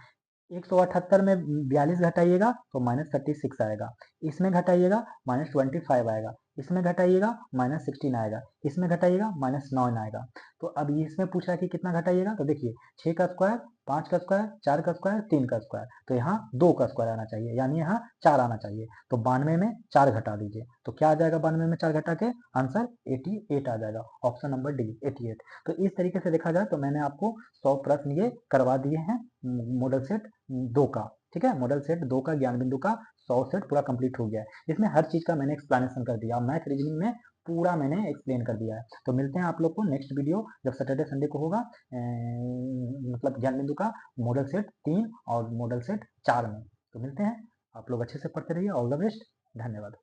178 में 42 घटाइएगा तो -36 आएगा, इसमें घटाइएगा -25 आएगा, इसमें घटाइएगा -16 आएगा, इसमें घटाइएगा -9 आएगा। तो अब इसमें पूछ रहा है कि कितना घटाइएगा, तो देखिए 6 का स्क्वायर, 5 का स्क्वायर, 4 का स्क्वायर, 3 का स्क्वायर, तो यहाँ 2 का स्क्वायर आना चाहिए, यानी यहाँ 4 आना चाहिए। तो 92 में 4 घटा दीजिए, तो क्या आ जाएगा 92 में 4 घटा के? आंसर 88 आ जाएगा, ऑप्शन नंबर डी 88। तो इस तरीके से देखा जाए तो मैंने आपको 100 प्रश्न ये करवा दिए हैं मॉडल सेट 2 का। ठीक है, मॉडल सेट 2 का ज्ञान बिंदु का 100 सेट पूरा कंप्लीट हो गया है। इसमें हर चीज का मैंने एक्सप्लेनेशन कर दिया, मैथ रीजनिंग में पूरा मैंने एक्सप्लेन कर दिया है। तो मिलते हैं आप लोग को नेक्स्ट वीडियो जब सैटरडे संडे को होगा, मतलब ज्ञान बिंदु का मॉडल सेट 3 और मॉडल सेट 4 में। तो मिलते हैं, आप लोग अच्छे से पढ़ते रहिए। ऑल द बेस्ट, धन्यवाद।